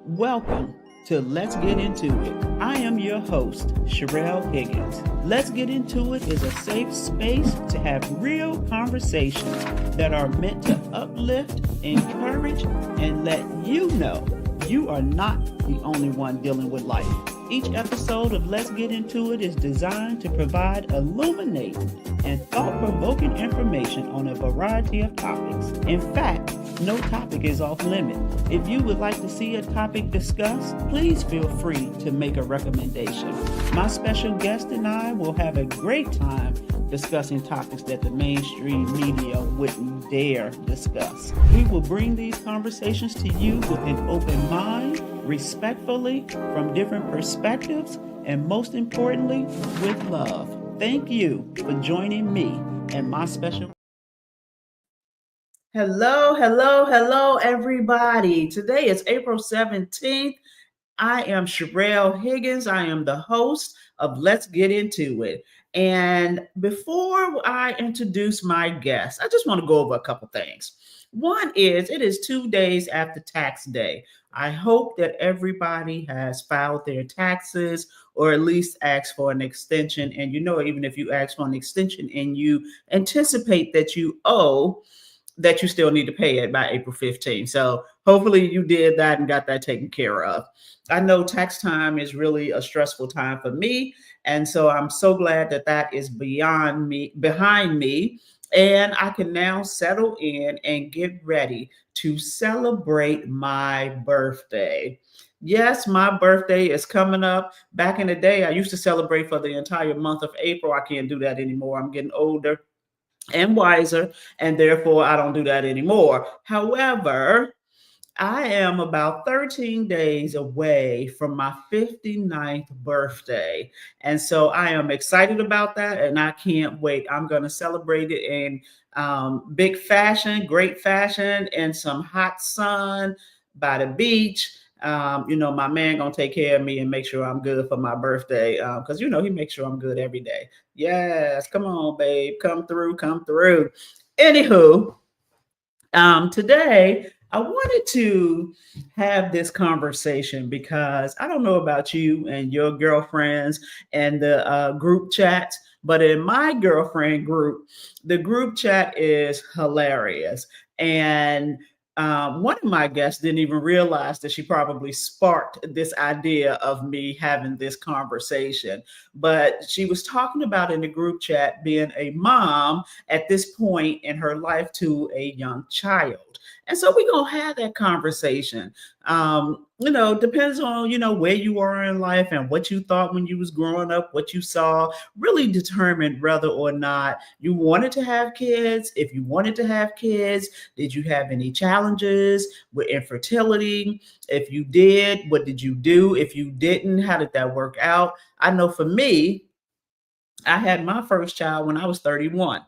Welcome to Let's Get Into It. I am your host, Sherelle Higgins. Let's Get Into It is a safe space to have real conversations that are meant to uplift, encourage, and let you know you are not the only one dealing with life. Each episode of Let's Get Into It is designed to provide illuminating and thought-provoking information on a variety of topics. In fact, no topic is off limit. If you would like to see a topic discussed, please feel free to make a recommendation. My special guest and I will have a great time discussing topics that the mainstream media wouldn't dare discuss. We will bring these conversations to you with an open mind, respectfully, from different perspectives, and most importantly, with love. Thank you for joining me and my special. Hello, everybody. Today is April 17th. I am Sherelle Higgins. I am the host of Let's Get Into It. And before I introduce my guest, I just want to go over a couple things. One is it is 2 days after tax day. I hope that everybody has filed their taxes or at least asked for an extension. And even if you ask for an extension and you anticipate that you owe, that you still need to pay it by April 15th. So hopefully you did that and got that taken care of. I know tax time is really a stressful time for me. And so I'm so glad that that is behind me. And I can now settle in and get ready to celebrate my birthday. Yes, my birthday is coming up. Back in the day, I used to celebrate for the entire month of April. I can't do that anymore. I'm getting older and wiser, and therefore I don't do that anymore. However, I am about 13 days away from my 59th birthday. And so I am excited about that, and I can't wait. I'm going to celebrate it in big fashion, great fashion, and some hot sun by the beach. My man gonna take care of me and make sure I'm good for my birthday. Because he makes sure I'm good every day. Yes, come on, babe, come through. Anywho, today I wanted to have this conversation because I don't know about you and your girlfriends and the group chats, but in my girlfriend group, the group chat is hilarious. And one of my guests didn't even realize that she probably sparked this idea of me having this conversation. But she was talking about in the group chat being a mom at this point in her life to a young child. And so we're going to have that conversation. Depends on, where you are in life and what you thought when you was growing up, what you saw, really determined whether or not you wanted to have kids. If you wanted to have kids, did you have any challenges with infertility? If you did, what did you do? If you didn't, how did that work out? I know for me, I had my first child when I was 31.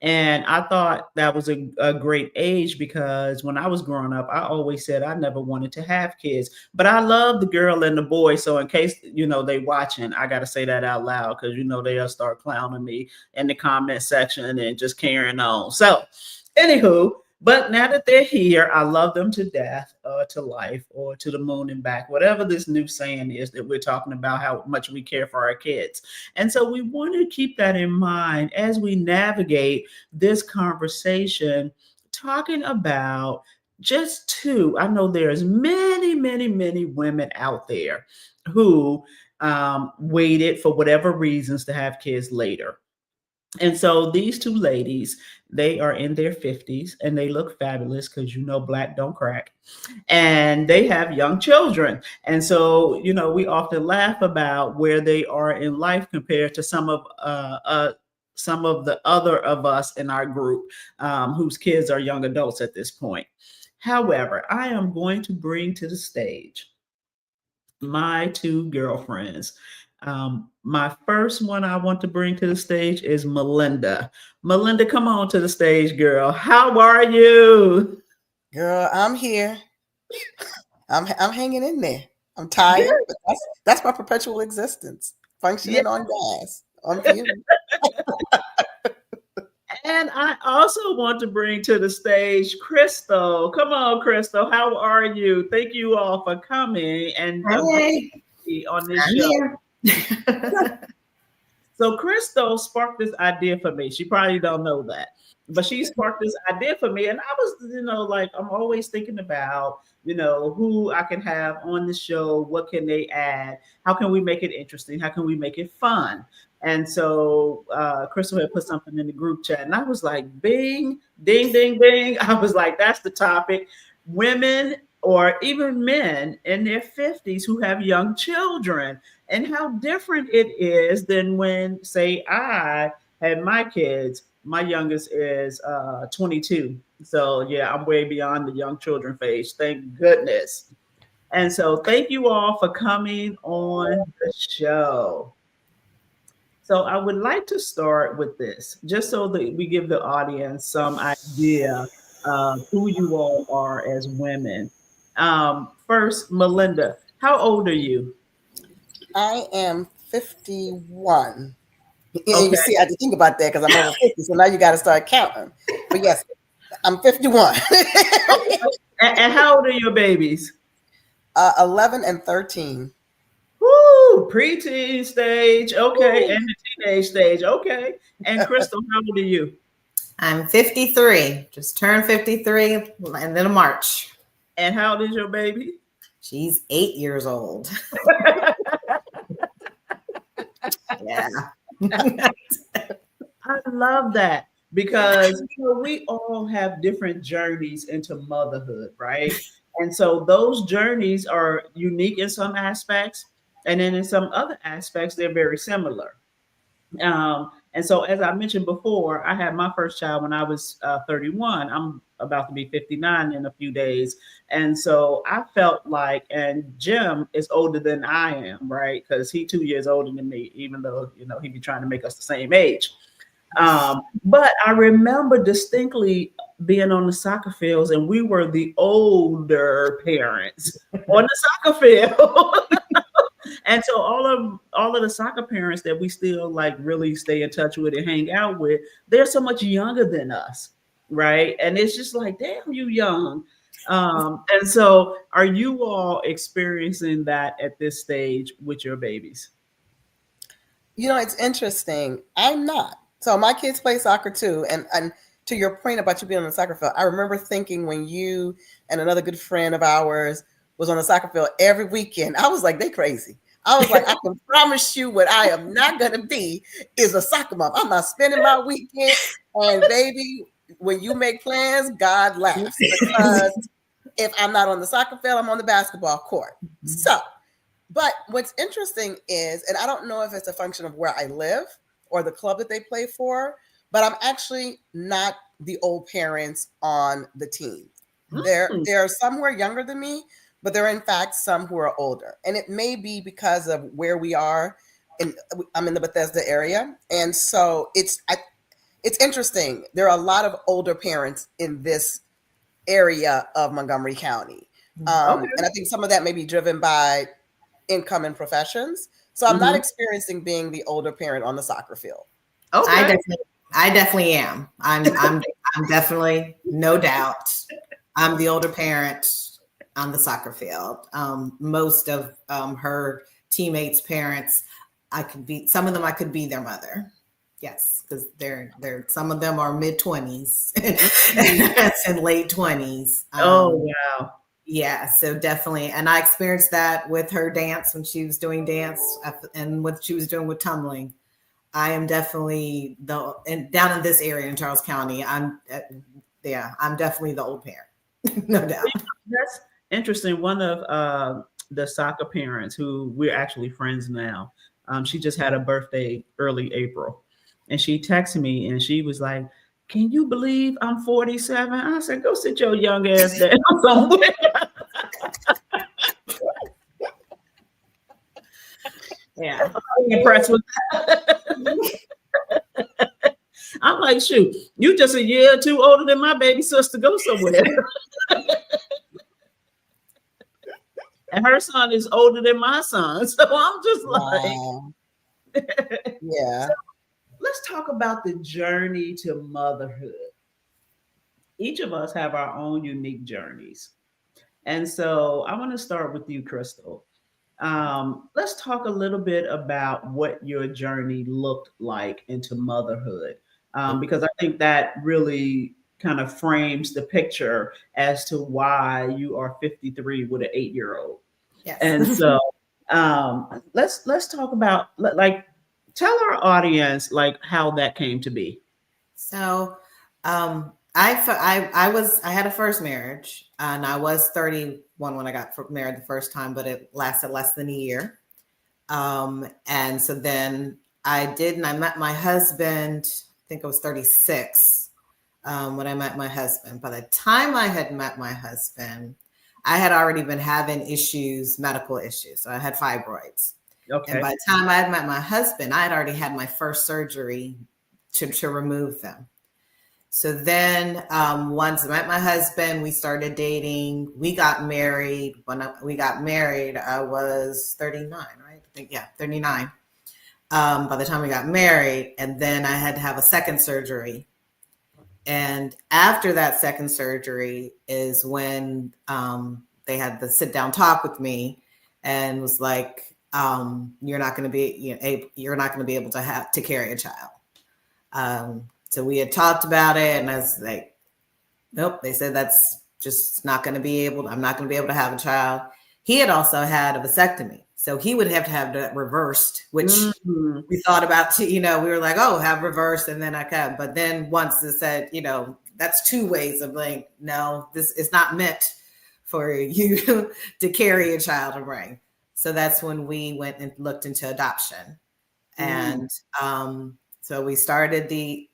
And I thought that was a great age because when I was growing up, I always said I never wanted to have kids. But I love the girl and the boy. So in case, they watching, I got to say that out loud because, they'll start clowning me in the comment section and just carrying on. So anywho, but now that they're here, I love them to death, to life, or to the moon and back, whatever this new saying is that we're talking about, how much we care for our kids. And so we want to keep that in mind as we navigate this conversation, talking about just two. I know there's many, many, many women out there who waited for whatever reasons to have kids later. And so these two ladies, they are in their 50s and they look fabulous because Black don't crack. And they have young children. And so, we often laugh about where they are in life compared to some of the other of us in our group whose kids are young adults at this point. However, I am going to bring to the stage my two girlfriends. My first one I want to bring to the stage is Melinda. Melinda, come on to the stage, girl. How are you? Girl, I'm here. I'm hanging in there. I'm tired, but that's my perpetual existence. Functioning on gas. On fumes. And I also want to bring to the stage Crystal. Come on, Crystal. How are you? Thank you all for coming and Hey, on this I'm show. here. So Crystal sparked this idea for me. She probably don't know that, but she sparked this idea for me, and I was, like I'm always thinking about, who I can have on the show. What can they add? How can we make it interesting? How can we make it fun? And so Crystal had put something in the group chat, and I was like, "Bing, ding, ding, ding!" I was like, "That's the topic." Women or even men in their 50s who have young children, and how different it is than when, say, I had my kids. My youngest is 22. So, yeah, I'm way beyond the young children phase. Thank goodness. And so, thank you all for coming on the show. So, I would like to start with this, just so that we give the audience some idea of who you all are as women. First, Melinda, how old are you? I am 51. And Okay. you see, I had to think about that because I'm over 50. So now you got to start counting. But yes, I'm 51. And how old are your babies? 11 and 13. Woo, preteen stage, okay, and the teenage stage, okay. And Crystal, how old are you? I'm 53. Just turned 53 and then a March. And how old is your baby? She's 8 years old. Yeah. I love that because we all have different journeys into motherhood, right? And so those journeys are unique in some aspects, and then in some other aspects, they're very similar. And so, as I mentioned before, I had my first child when I was 31. I'm about to be 59 in a few days. And so I felt like, and Jim is older than I am, right? Because he's 2 years older than me, even though, he be trying to make us the same age. But I remember distinctly being on the soccer fields, and we were the older parents on the soccer field. And so all of the soccer parents that we still like really stay in touch with and hang out with, they're so much younger than us, right? And it's just like, damn, you young. And so are you all experiencing that at this stage with your babies? It's interesting. I'm not. So my kids play soccer too. And to your point about you being on the soccer field, I remember thinking when you and another good friend of ours was on the soccer field every weekend, I was like, they crazy. I was like, I can promise you what I am not going to be is a soccer mom. I'm not spending my weekend. And baby, when you make plans, God laughs. Because if I'm not on the soccer field, I'm on the basketball court. So, but what's interesting is, and I don't know if it's a function of where I live or the club that they play for, but I'm actually not the old parents on the team. There are some who are younger than me, but there are in fact some who are older. And it may be because of where we are. I'm in the Bethesda area. And so it's interesting. There are a lot of older parents in this area of Montgomery County. And I think some of that may be driven by income and professions. So I'm not experiencing being the older parent on the soccer field. Okay. I definitely am. I'm definitely, no doubt, I'm the older parent on the soccer field. Most of her teammates' parents, some of them I could be their mother. Yes, because they're some of them are mid-20s and late 20s. Oh wow. Yeah, so definitely. And I experienced that with her dance when she was doing dance and what she was doing with tumbling. I am definitely down in this area in Charles County. I'm definitely the old parent, no doubt. That's interesting. One of the soccer parents who we're actually friends now, she just had a birthday early April, and she texted me and she was like, "Can you believe I'm 47?" I said, "Go sit your young ass down somewhere." Yeah, I'm impressed with that. I'm like, shoot, you just a year or two older than my baby sister. Go somewhere. And her son is older than my son. So I'm just like, yeah. So let's talk about the journey to motherhood. Each of us have our own unique journeys. And so I want to start with you, Crystal. Let's talk a little bit about what your journey looked like into motherhood, because I think that really kind of frames the picture as to why you are 53 with an 8-year old. Yes. And so let's talk about like tell our audience like how that came to be. So, I had a first marriage, and I was 31 when I got married the first time, but it lasted less than a year. And so then I met my husband. I think I was 36 when I met my husband. By the time I had met my husband, I had already been having medical issues. So I had fibroids. Okay. And by the time I had met my husband, I had already had my first surgery to remove them. So then once I met my husband, we started dating. We got married. When we got married, I was 39, right? I think, 39. By the time we got married, and then I had to have a second surgery. And after that second surgery is when they had the sit down talk with me and was like, you're not going to be able to carry a child. So we had talked about it, and I was like, nope. They said that's just not going to be able. I'm not going to be able to have a child. He had also had a vasectomy, so he would have to have that reversed, which we thought about. We were like, oh, have reversed, and then I can. But then once it said, that's 2 ways of like, no, this is not meant for you to carry a child or bring. So that's when we went and looked into adoption, and so we started the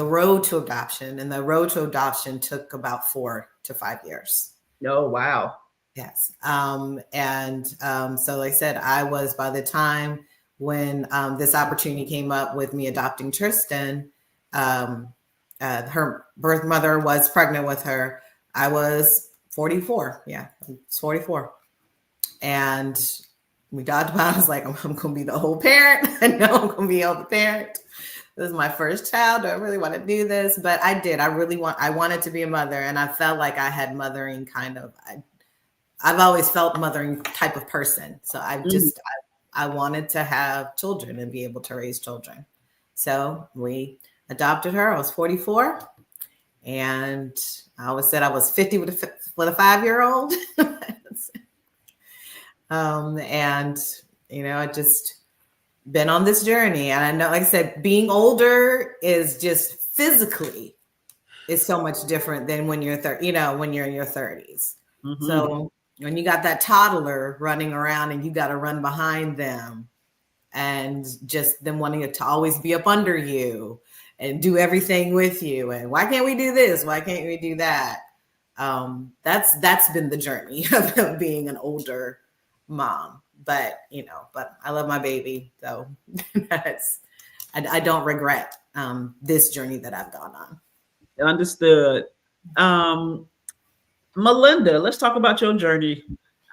road to adoption, and the road to adoption took about 4 to 5 years. Oh, wow. Yes. So like I said, I was, by the time when this opportunity came up with me adopting Tristan, her birth mother was pregnant with her. I was 44. Yeah, I was 44. And we talked about, I was like, I'm going to be the whole parent. I know I'm going to be the parent. This is my first child. Do I really want to do this? But I did. I wanted to be a mother, and I felt like I had mothering kind of, I've always felt mothering type of person. So I wanted to have children and be able to raise children. So we adopted her. I was 44, and I always said I was 50 with a 5-year-old. I just been on this journey. And I know, like I said, being older is just physically is so much different than when you're when you're in your 30s. Mm-hmm. So when you got that toddler running around and you got to run behind them and just them wanting to always be up under you and do everything with you. And why can't we do this? Why can't we do that? That's been the journey of being an older mom. But I love my baby. So I don't regret this journey that I've gone on. Understood. Melinda, let's talk about your journey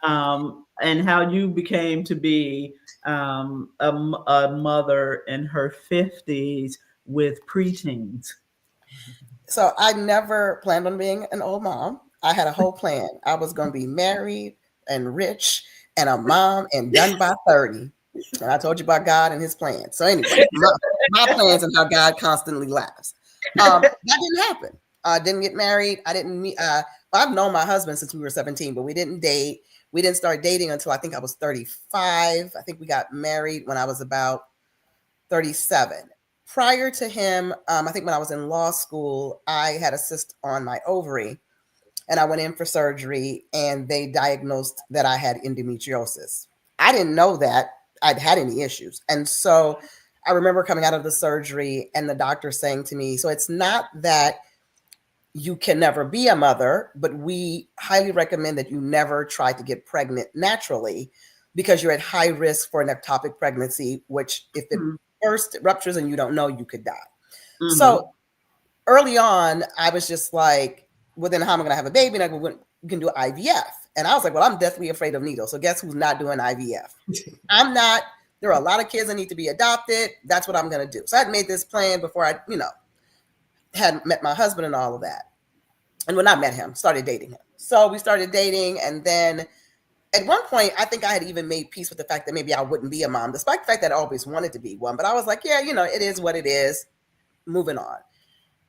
and how you became to be a mother in her 50s with preteens. So I never planned on being an old mom. I had a whole plan. I was going to be married and rich and a mom and done by 30. And I told you about God and his plans. So anyway, my plans and how God constantly laughs. That didn't happen. I didn't get married. I didn't meet. I've known my husband since we were 17, but we didn't date. We didn't start dating until I think I was 35. I think we got married when I was about 37. Prior to him, I think when I was in law school, I had a cyst on my ovary. And I went in for surgery, and they diagnosed that I had endometriosis. I didn't know that I'd had any issues. And so I remember coming out of the surgery and the doctor saying to me, so it's not that you can never be a mother, but we highly recommend that you never try to get pregnant naturally because you're at high risk for an ectopic pregnancy, which if it first ruptures and you don't know, you could die. Mm-hmm. So early on, I was just like, well, then how am I going to have a baby? And we can do IVF. And I was like, well, I'm deathly afraid of needles. So guess who's not doing IVF? I'm not. There are a lot of kids that need to be adopted. That's what I'm going to do. So I had made this plan before I, had met my husband and all of that. And when I met him, started dating him. So we started dating. And then at one point, I think I had even made peace with the fact that maybe I wouldn't be a mom, despite the fact that I always wanted to be one. But I was like, yeah, it is what it is. Moving on.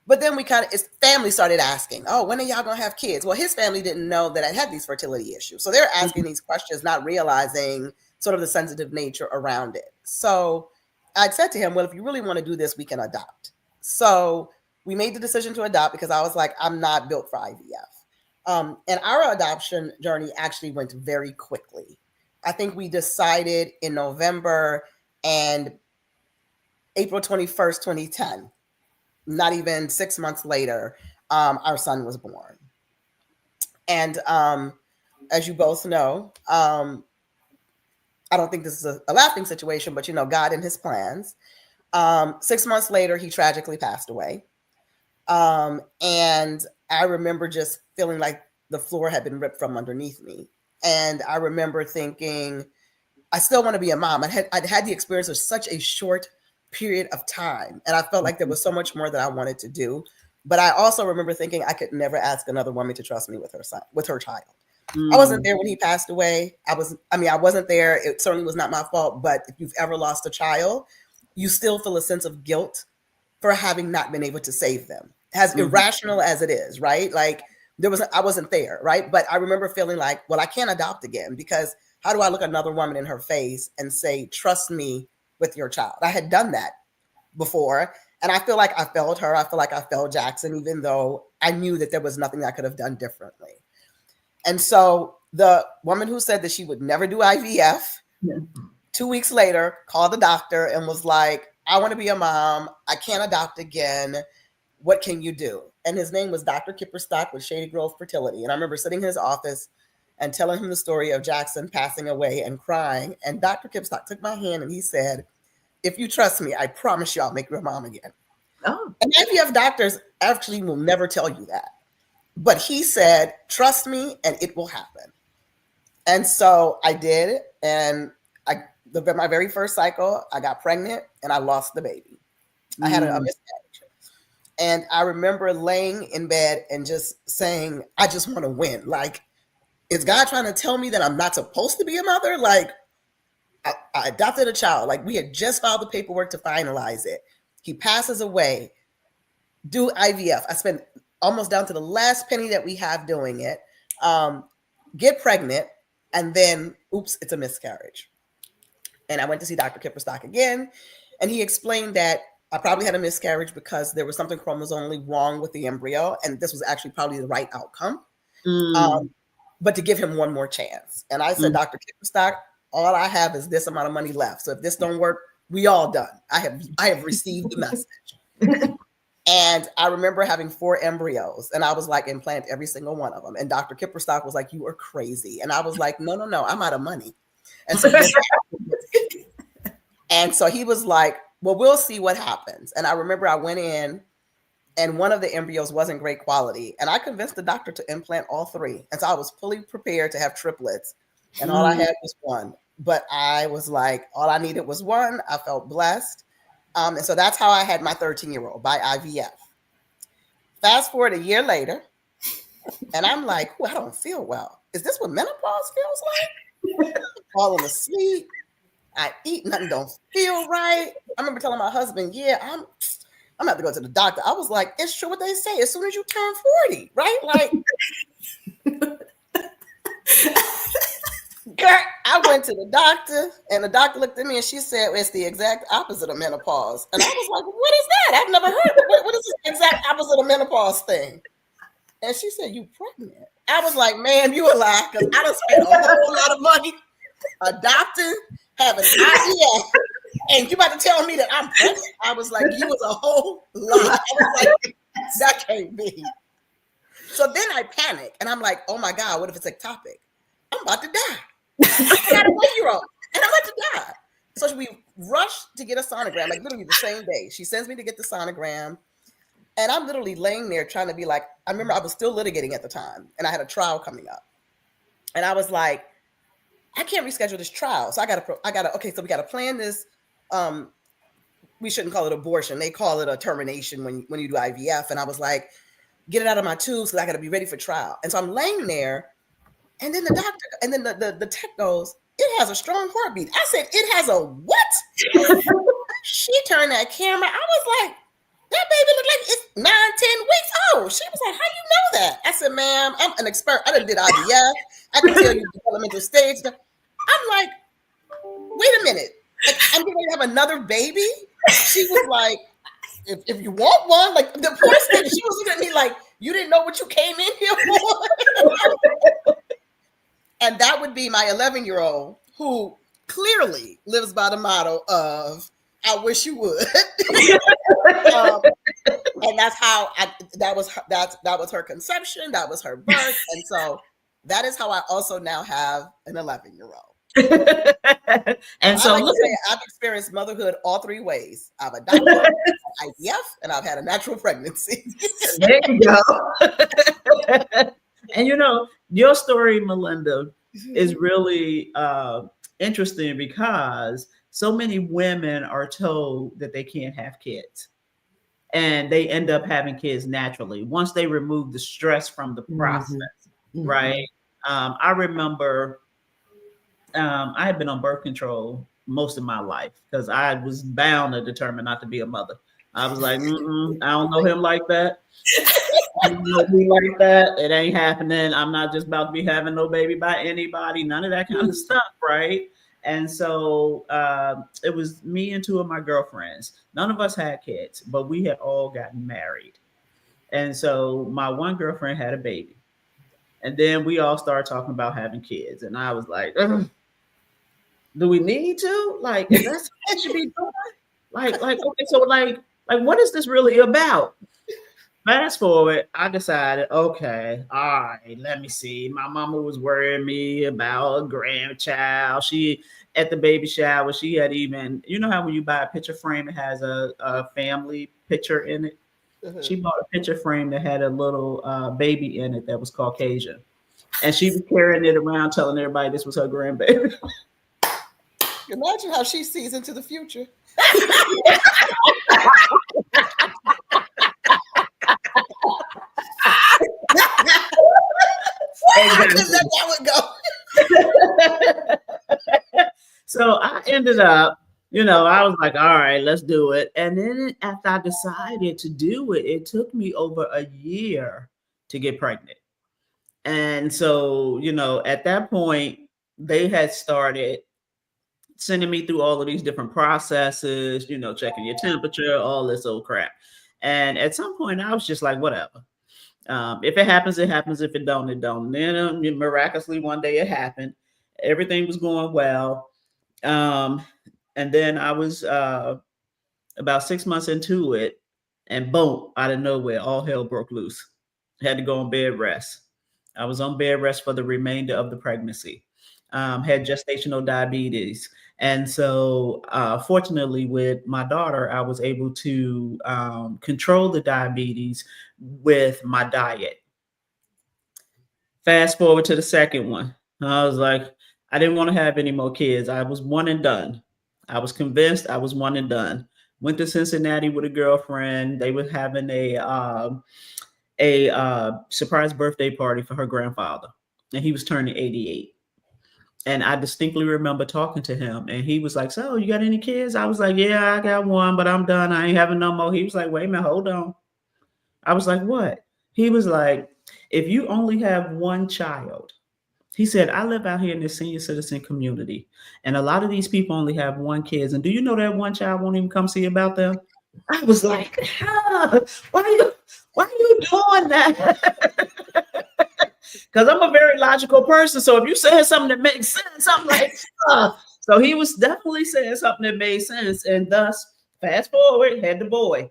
But then his family started asking, oh, when are y'all going to have kids? Well, his family didn't know that I had these fertility issues. So they're asking these questions, not realizing sort of the sensitive nature around it. So I said to him, well, if you really want to do this, we can adopt. So we made the decision to adopt because I was like, I'm not built for IVF. And our adoption journey actually went very quickly. I think we decided in November, and April 21st, 2010, not even 6 months later, our son was born. And as you both know, I don't think this is a laughing situation, but God and his plans. 6 months later, he tragically passed away. And I remember just feeling like the floor had been ripped from underneath me. And I remember thinking, I still want to be a mom. I'd had the experience of such a short period of time. And I felt like there was so much more that I wanted to do. But I also remember thinking I could never ask another woman to trust me with her son, with her child. I wasn't there when he passed away. I wasn't there. It certainly was not my fault. But if you've ever lost a child, you still feel a sense of guilt for having not been able to save them. As irrational as it is, right? Like I wasn't there, right? But I remember feeling like, well, I can't adopt again, because how do I look another woman in her face and say, trust me with your child? I had done that before. And I feel like I failed her. I feel like I failed Jackson, even though I knew that there was nothing I could have done differently. And so the woman who said that she would never do IVF, 2 weeks later, called the doctor and was like, I want to be a mom. I can't adopt again. What can you do? And his name was Dr. Kipperstock with Shady Grove Fertility. And I remember sitting in his office and telling him the story of Jackson passing away and crying. And Dr. Kipperstock took my hand and he said, if you trust me, I promise you I'll make you a mom again. Oh. And IVF doctors actually will never tell you that. But he said, trust me and it will happen. And so I did. And my very first cycle, I got pregnant and I lost the baby. I had a miscarriage. And I remember laying in bed and just saying, I just want to win. Like, is God trying to tell me that I'm not supposed to be a mother? Like, I adopted a child. Like, we had just filed the paperwork to finalize it. He passes away. Do IVF. I spent almost down to the last penny that we have doing it. Get pregnant. And then, oops, it's a miscarriage. And I went to see Dr. Kipperstock again. And he explained that I probably had a miscarriage because there was something chromosomally wrong with the embryo. And this was actually probably the right outcome. But to give him one more chance. And I said, Dr. Kipperstock, all I have is this amount of money left. So if this don't work, we all done. I have received the message. And I remember having 4 embryos and I was like, implant every single one of them. And Dr. Kipperstock was like, you are crazy. And I was like, no, I'm out of money. And so, and so he was like, well, we'll see what happens. And I remember I went in and one of the embryos wasn't great quality. And I convinced the doctor to implant all 3. And so I was fully prepared to have triplets. And all I had was 1. But I was like, all I needed was 1. I felt blessed. And so that's how I had my 13-year-old by IVF. Fast forward a year later. And I'm like, I don't feel well. Is this what menopause feels like? Falling asleep. I eat, nothing don't feel right. I remember telling my husband, I'm gonna have to go to the doctor. I was like, it's true what they say. As soon as you turn 40, right? Like, girl, I went to the doctor and the doctor looked at me and she said, it's the exact opposite of menopause. And I was like, what is that? I've never heard of it. What is the exact opposite of menopause thing? And she said, you pregnant. I was like, man, you a lie, because I done spent a whole lot of money adopting, having IVF, and you about to tell me that I'm pregnant? I was like, you was a whole lie. I was like, that can't be. So then I panic, and I'm like, oh my God, what if it's ectopic? I'm about to die. I got a 1-year-old, and I'm about to die. So we rushed to get a sonogram, like literally the same day. She sends me to get the sonogram, and I'm literally laying there trying to be like, I remember I was still litigating at the time, and I had a trial coming up. And I was like, I can't reschedule this trial. So okay, so we got to plan this. We shouldn't call it abortion. They call it a termination when you do IVF. And I was like, get it out of my tubes because I got to be ready for trial. And so I'm laying there, and then the doctor, and then the tech goes, it has a strong heartbeat. I said, it has a what? She turned that camera. I was like, that baby looked like it's 9, 10 weeks old. She was like, how you know that? I said, ma'am, I'm an expert. I done did IVF. I can tell you developmental stage. I'm like, wait a minute. Like, I'm going to have another baby? She was like, if you want one, like the poor thing, she was looking at me like, you didn't know what you came in here for? And that would be my 11-year-old who clearly lives by the motto of, I wish you would. And that's how that was her conception. That was her birth. And so that is how I also now have an 11-year-old. And so I've experienced motherhood all 3 ways. I've adopted, IVF, and I've had a natural pregnancy. There you go. And your story, Melinda, is really interesting because so many women are told that they can't have kids, and they end up having kids naturally once they remove the stress from the process. Mm-hmm. Right. I remember I had been on birth control most of my life because I was bound and determined not to be a mother. I was like, I don't know him like that. I don't know me like that. It ain't happening. I'm not just about to be having no baby by anybody. None of that kind of stuff, right? And so it was me and 2 of my girlfriends. None of us had kids, but we had all gotten married. And so my one girlfriend had a baby. And then we all started talking about having kids. And I was like, do we need to? Like, is that what I should be doing? Like, okay, so like, what is this really about? Fast forward, I decided, okay, all right, let me see. My mama was worrying me about a grandchild. She, at the baby shower, she had even, how when you buy a picture frame, it has a family picture in it. Mm-hmm. She bought a picture frame that had a little baby in it that was Caucasian. And she was carrying it around telling everybody this was her grandbaby. Imagine how she sees into the future. Exactly. That would go. So I ended up, I was like, all right, let's do it. And then after I decided to do it, it took me over a year to get pregnant. And so, at that point, they had started sending me through all of these different processes, checking your temperature, all this old crap. And at some point, I was just like, whatever. If it happens, it happens. If it don't, it don't. And then miraculously, one day it happened. Everything was going well. And then I was about 6 months into it, and boom, out of nowhere, all hell broke loose. Had to go on bed rest. I was on bed rest for the remainder of the pregnancy. Had gestational diabetes. And so fortunately with my daughter, I was able to control the diabetes with my diet. Fast forward to the second one. I was like, I didn't want to have any more kids. I was one and done. I was convinced I was one and done. Went to Cincinnati with a girlfriend. They were having a surprise birthday party for her grandfather. And he was turning 88. And I distinctly remember talking to him, and he was like, so you got any kids? I was like, yeah, I got one, but I'm done. I ain't having no more. He was like, wait a minute, hold on. I was like, what? He was like, if you only have one child, he said, I live out here in this senior citizen community, and a lot of these people only have one kids. And do you know that one child won't even come see about them? I was like, why are you doing that? Because I'm a very logical person. So if you saying something that makes sense, I'm like, So he was definitely saying something that made sense. And thus, fast forward, had the boy.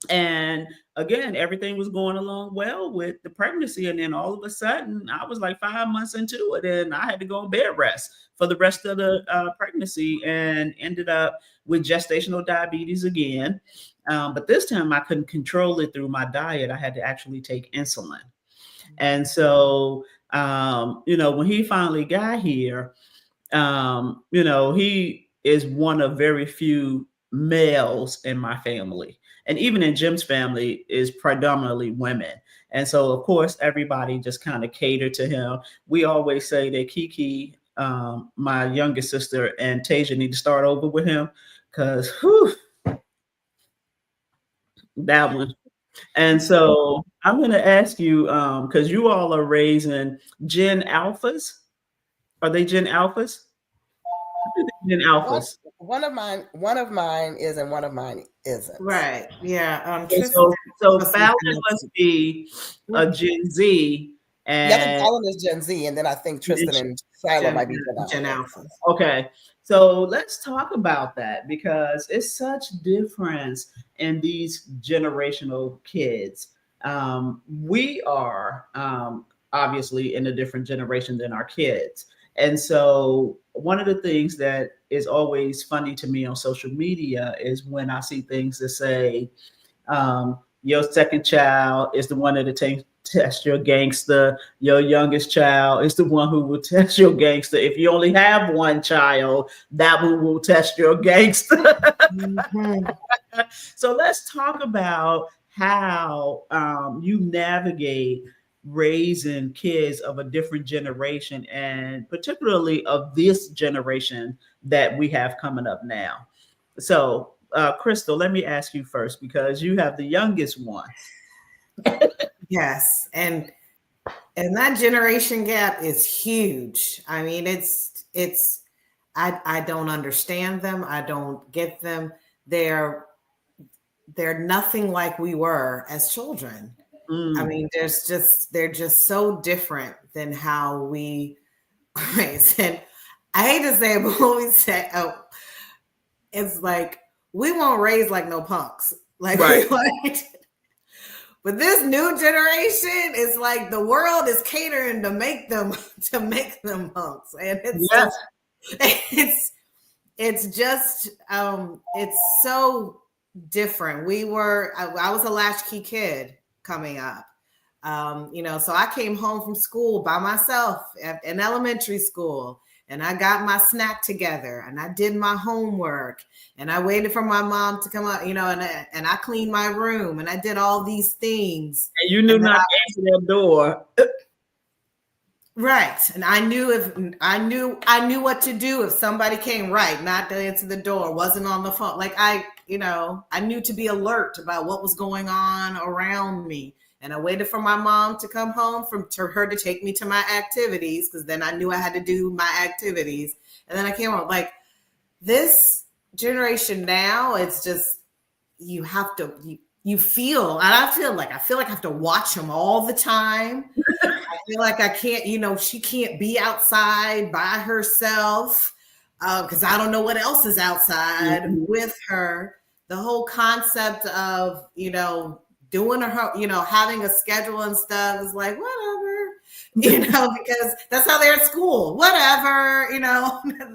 And again, everything was going along well with the pregnancy. And then all of a sudden, I was like 5 months into it, and I had to go on bed rest for the rest of the pregnancy, and ended up with gestational diabetes again. But this time I couldn't control it through my diet. I had to actually take insulin. And so When he finally got here, he is one of very few males in my family. And even in Jim's family is predominantly women. And so of course everybody just kind of catered to him. We always say that Kiki, my youngest sister, and Tasia need to start over with him because that one. And so I'm going to ask you, because you all are raising Gen Alphas. Are they Gen Alphas? Gen Alphas. One of mine is, and one of mine isn't. Right. Yeah. Okay, so Fallon must be a Gen Z. And I think Fallon is Gen Z, and then I think Tristan and Shiloh might be Gen Alpha. Okay. So let's talk about that because it's such difference in these generational kids. We are obviously in a different generation than our kids. And so one of the things that is always funny to me on social media is when I see things that say, your second child is the one that'll test your gangster. Your youngest child is the one who will test your gangster. If you only have one child, that one will test your gangster. Mm-hmm. So let's talk about how you navigate raising kids of a different generation, and particularly of this generation that we have coming up now. So, Crystal, let me ask you first because you have the youngest one. Yes, and that generation gap is huge. I mean, I don't understand them. I don't get them. They're nothing like we were as children. I mean, they're just so different than how we raised. And I hate to say it, but when we say, it's like we won't raise like no punks. Like, right. But this new generation is like the world is catering to make them punks, and it's just it's so different. I was a latchkey kid coming up. So I came home from school by myself in elementary school, and I got my snack together, and I did my homework, and I waited for my mom to come up, and I cleaned my room, and I did all these things. And you knew not to answer their door. Right. And I knew what to do if somebody came, right, not to answer the door, wasn't on the phone. Like I knew to be alert about what was going on around me. And I waited for my mom to come home to her to take me to my activities, because then I knew I had to do my activities. And then I came home. Like, this generation now, it's just, you have to, you feel, and I feel like I have to watch them all the time. I feel like I can't, she can't be outside by herself because I don't know what else is outside with her. The whole concept of, doing her, having a schedule and stuff is like, whatever, because that's how they're at school, whatever,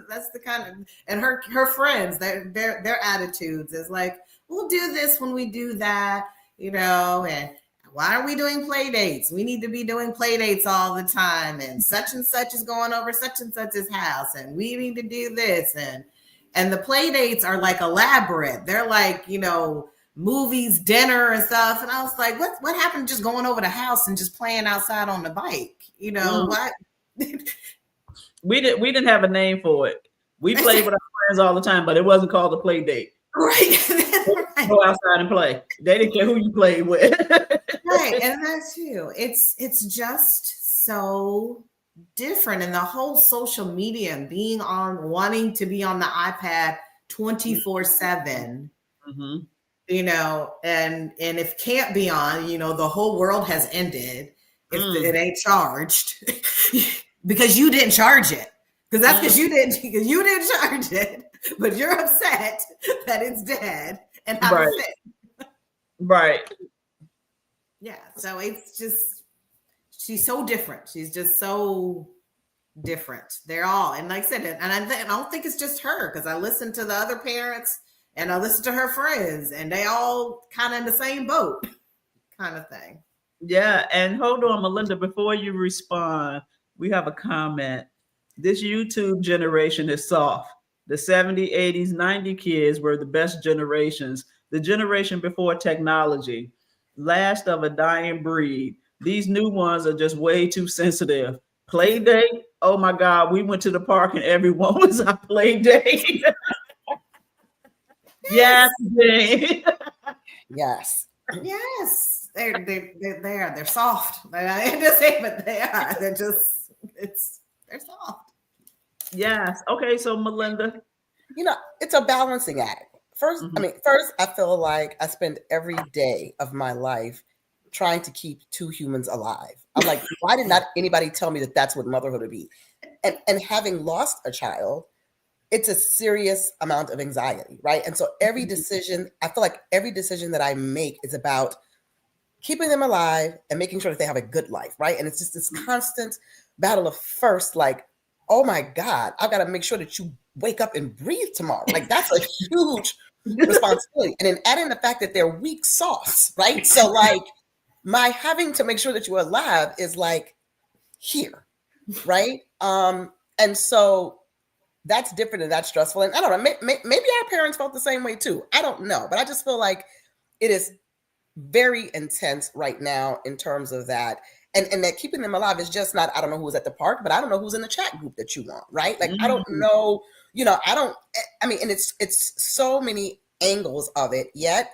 that's the kind of, and her friends, their attitudes is like, we'll do this when we do that, and why are we doing play dates? We need to be doing play dates all the time, and such is going over such and such's house, and we need to do this, and the play dates are like elaborate. They're like, movies, dinner, and stuff. And I was like, what happened to just going over the house and just playing outside on the bike? What? We didn't have a name for it. We played with our friends all the time, but it wasn't called a play date. Right. Right. Go outside and play. They didn't care who you played with. Right. And that's you. It's just so different. And the whole social media and wanting to be on the iPad 24/7. Mm-hmm. And if can't be on, the whole world has ended if it ain't charged because you didn't charge it. Because that's because you didn't charge it, but you're upset that it's dead and how right. Right. Yeah. So it's just, she's so different. She's just so different. They're all, and like I said, and I don't think it's just her, because I listen to the other parents and I listen to her friends, and they all kind of in the same boat kind of thing. Yeah, and hold on, Melinda, before you respond, we have a comment. This YouTube generation is soft. The 70s, 80s, 90s kids were the best generations. The generation before technology, last of a dying breed. These new ones are just way too sensitive. Play date? Oh my God, we went to the park and everyone was our play date. Yes, Jane. Yes. Yes, they're soft. I hate to say, but they are. They're soft. Yes. Okay, so Melinda. It's a balancing act. Mhm. First, I feel like I spend every day of my life trying to keep two humans alive. I'm like, why did not anybody tell me that that's what motherhood would be? And having lost a child, it's a serious amount of anxiety, right? And so every decision, I feel like every decision that I make is about keeping them alive and making sure that they have a good life, right? And it's just this constant battle of first, like, oh my God, I've got to make sure that you wake up and breathe tomorrow. Like that's a huge responsibility. And then adding the fact that they're weak sauce, right? So like my having to make sure that you're alive is like here, right? And so that's different and that's stressful. And I don't know, maybe our parents felt the same way too. I don't know, but I just feel like it is very intense right now in terms of that. And that keeping them alive is just not, I don't know who's at the park, but I don't know who's in the chat group that you want, right? Like, I don't know, and it's so many angles of it yet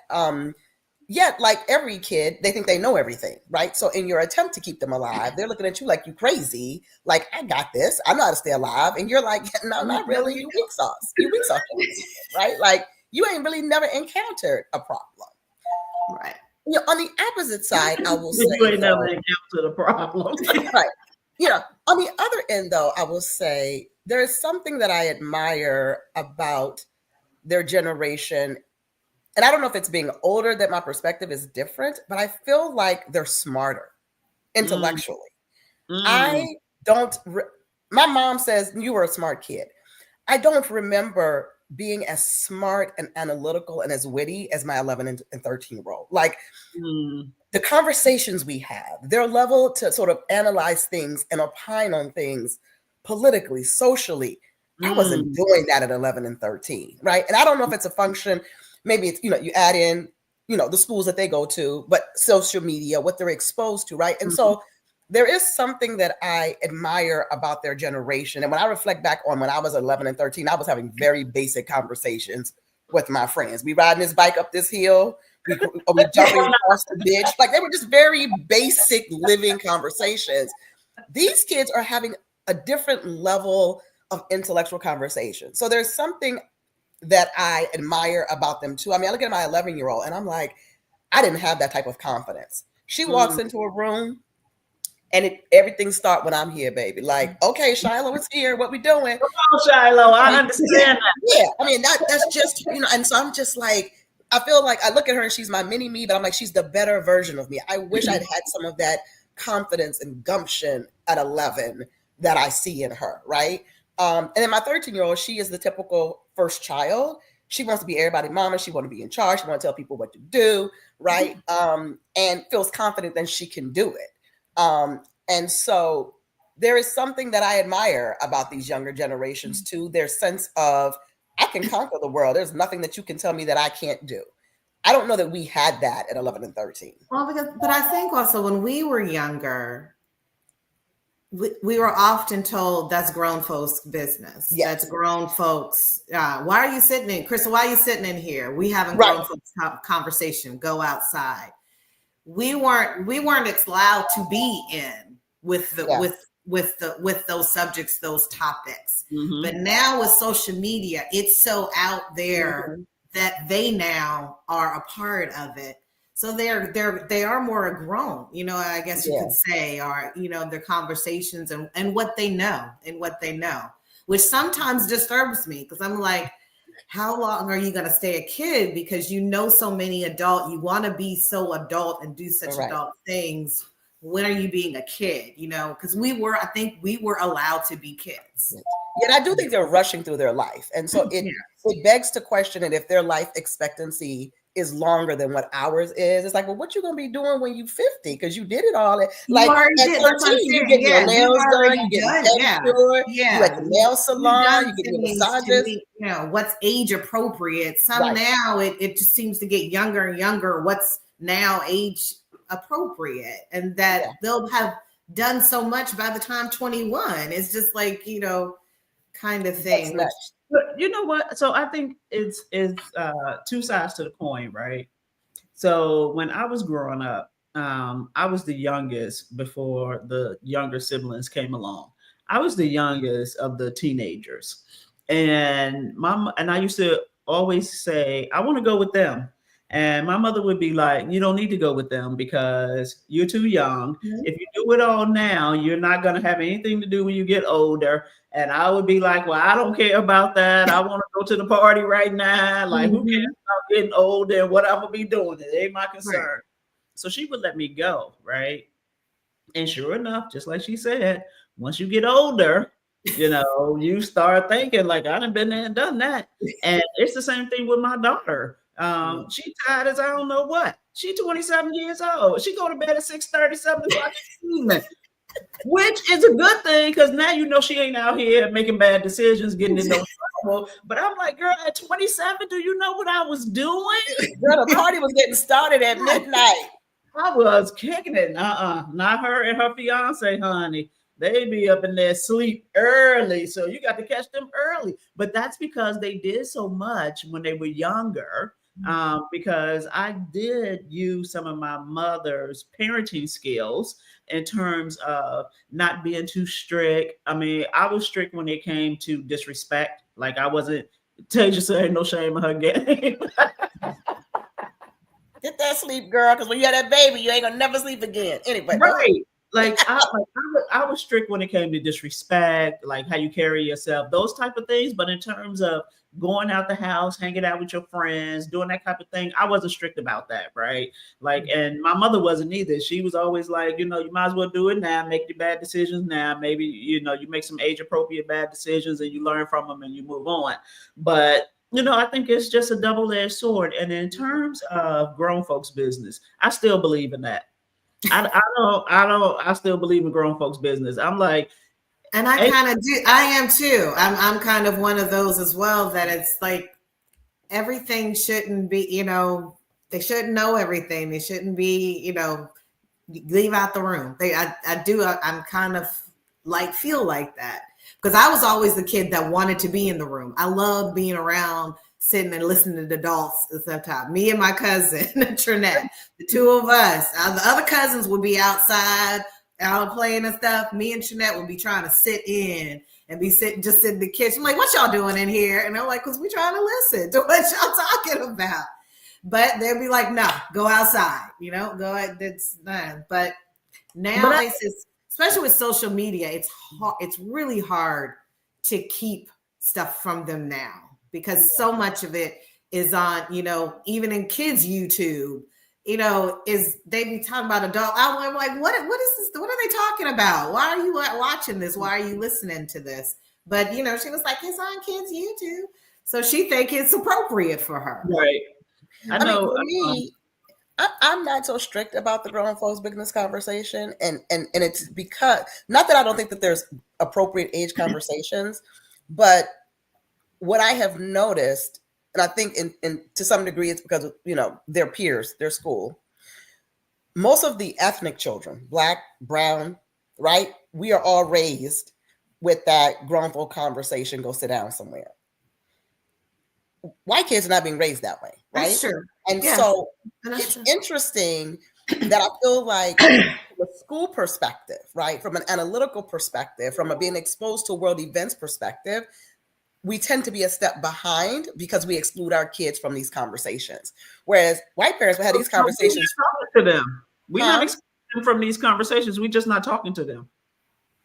like every kid, they think they know everything, right? So in your attempt to keep them alive, they're looking at you like you crazy, like, I got this, I know how to stay alive. And you're like, no, not really, you weak sauce, right? Like you ain't really never encountered a problem. Right. On the opposite side, I will say, You ain't never encountered a problem. right. On the other end, though, I will say there is something that I admire about their generation. And I don't know if it's being older that my perspective is different, but I feel like they're smarter intellectually. I don't, my mom says, you were a smart kid. I don't remember being as smart and analytical and as witty as my 11 and 13-year-old. Like the conversations we have, their level to sort of analyze things and opine on things politically, socially. I wasn't doing that at 11 and 13, right? And I don't know if it's a function, maybe it's, you add in, the schools that they go to, but social media, what they're exposed to, right? And so there is something that I admire about their generation. And when I reflect back on when I was 11 and 13, I was having very basic conversations with my friends. We riding this bike up this hill, we jumping across the ditch. Like they were just very basic living conversations. These kids are having a different level of intellectual conversation. So there's something that I admire about them too. I mean, I look at my 11-year-old and I'm like, I didn't have that type of confidence. She walks into a room and everything starts when I'm here, baby. Like, okay, Shiloh is here. What we doing? Come on, Shiloh. I understand that. Yeah, I mean, that's just, and so I'm just like, I feel like I look at her and she's my mini me, but I'm like, she's the better version of me. I wish I'd had some of that confidence and gumption at 11 that I see in her, right? And then my 13-year-old, she is the typical first child. She wants to be everybody's mama. She wants to be in charge. She wants to tell people what to do, right? And feels confident that she can do it. And so there is something that I admire about these younger generations too. Their sense of, I can conquer the world. There's nothing that you can tell me that I can't do. I don't know that we had that at 11 and 13. Well, but I think also when we were younger, we were often told that's grown folks' business. Yes. That's grown folks. Why are you sitting in, Crystal? Why are you sitting in here? We haven't grown folks conversation. Go outside. We weren't allowed to be in with the with those subjects, those topics. But now with social media, it's so out there that they now are a part of it. So they are more grown, I guess you could say, or, their conversations and what they know, which sometimes disturbs me because I'm like, how long are you going to stay a kid? Because so many you want to be so adult and do such adult things. When are you being a kid? Because I think we were allowed to be kids. Yeah, and I do think they're rushing through their life. And so it begs to question it if their life expectancy is longer than what ours is. It's like, well, what you gonna be doing when you 50? Because you did it all. You Like at already did. That's what I'm 13, you saying. get Yeah, your nails you've done, already you get done. Yeah. pedicure, Yeah. you at the nail You've salon, done you get your things to massages. meet, you know, what's age appropriate. Some Right. now it just seems to get younger and younger. What's now age appropriate, and that they'll have done so much by the time 21. It's just like, you know, kind of thing. Which, But you know what? So I think it's two sides to the coin, right? So when I was growing up, I was the youngest before the younger siblings came along. I was the youngest of the teenagers, and I used to always say, I want to go with them. And my mother would be like, you don't need to go with them because you're too young. If you do it all now, you're not going to have anything to do when you get older. And I would be like, well, I don't care about that. I want to go to the party right now. Like, who cares about getting older and what I'm going to be doing? It ain't my concern. Right. So she would let me go, right? And sure enough, just like she said, once you get older, you know, you start thinking like, I done been there and done that. And it's the same thing with my daughter. She tired as I don't know what. She 27 years old. She go to bed at 6:30, 7 o'clock in the evening. Which is a good thing because now you know she ain't out here making bad decisions, getting in no trouble. But I'm like, girl, at 27, do you know what I was doing? Girl, the party was getting started at midnight. I was kicking it. Not her and her fiance, honey. They be up in there sleep early. So you got to catch them early. But that's because they did so much when they were younger. Because I did use some of my mother's parenting skills in terms of not being too strict. I mean, I was strict when it came to disrespect. Like I wasn't, Tasia said, ain't no shame in her game. Get that sleep, girl, because when you have that baby, you ain't gonna never sleep again. Anyway, right. I was strict when it came to disrespect, like how you carry yourself, those type of things. But in terms of going out the house, hanging out with your friends, doing that type of thing, I wasn't strict about that, right? Like, and my mother wasn't either. She was always like, you know, you might as well do it now, make the bad decisions now. Maybe, you know, you make some age appropriate bad decisions and you learn from them and you move on. But you know, I think it's just a double-edged sword. And in terms of grown folks' business, I still believe in that. I still believe in grown folks' business. I'm like, and I kind of do. I am too. I'm kind of one of those as well. That it's like everything shouldn't be. You know, they shouldn't know everything. They shouldn't be. You know, leave out the room. I'm kind of like feel like that because I was always the kid that wanted to be in the room. I loved being around, sitting and listening to the adults at the time. Me and my cousin, Trinette, the two of us. The other cousins would be outside, out playing and stuff. Me and Trinette would be trying to sit in and be sitting in the kitchen. I'm like, what y'all doing in here? And I'm like, because we trying to listen to what y'all talking about. But they'd be like, no, go outside. You know, go ahead. That's not. But nowadays, especially with social media, it's hard. It's really hard to keep stuff from them now. Because so much of it is on, you know, even in kids' YouTube, you know, they be talking about adult. I'm like, what is this? What are they talking about? Why are you watching this? Why are you listening to this? But, you know, she was like, it's on kids' YouTube. So she think it's appropriate for her. Right. I know. For me, I'm not so strict about the grown folks business conversation. And it's because, not that I don't think that there's appropriate age conversations, but what I have noticed, and I think in to some degree it's because of, you know, their peers, their school, most of the ethnic children, Black, brown, right? We are all raised with that grown folk conversation, go sit down somewhere. White kids are not being raised that way, right? That's true. And so it's interesting that I feel like from a school perspective, right? From an analytical perspective, from being exposed to world events perspective, we tend to be a step behind because we exclude our kids from these conversations. Whereas white parents will have these conversations. We're not talking to them. We're not excluding them from these conversations. We're just not talking to them.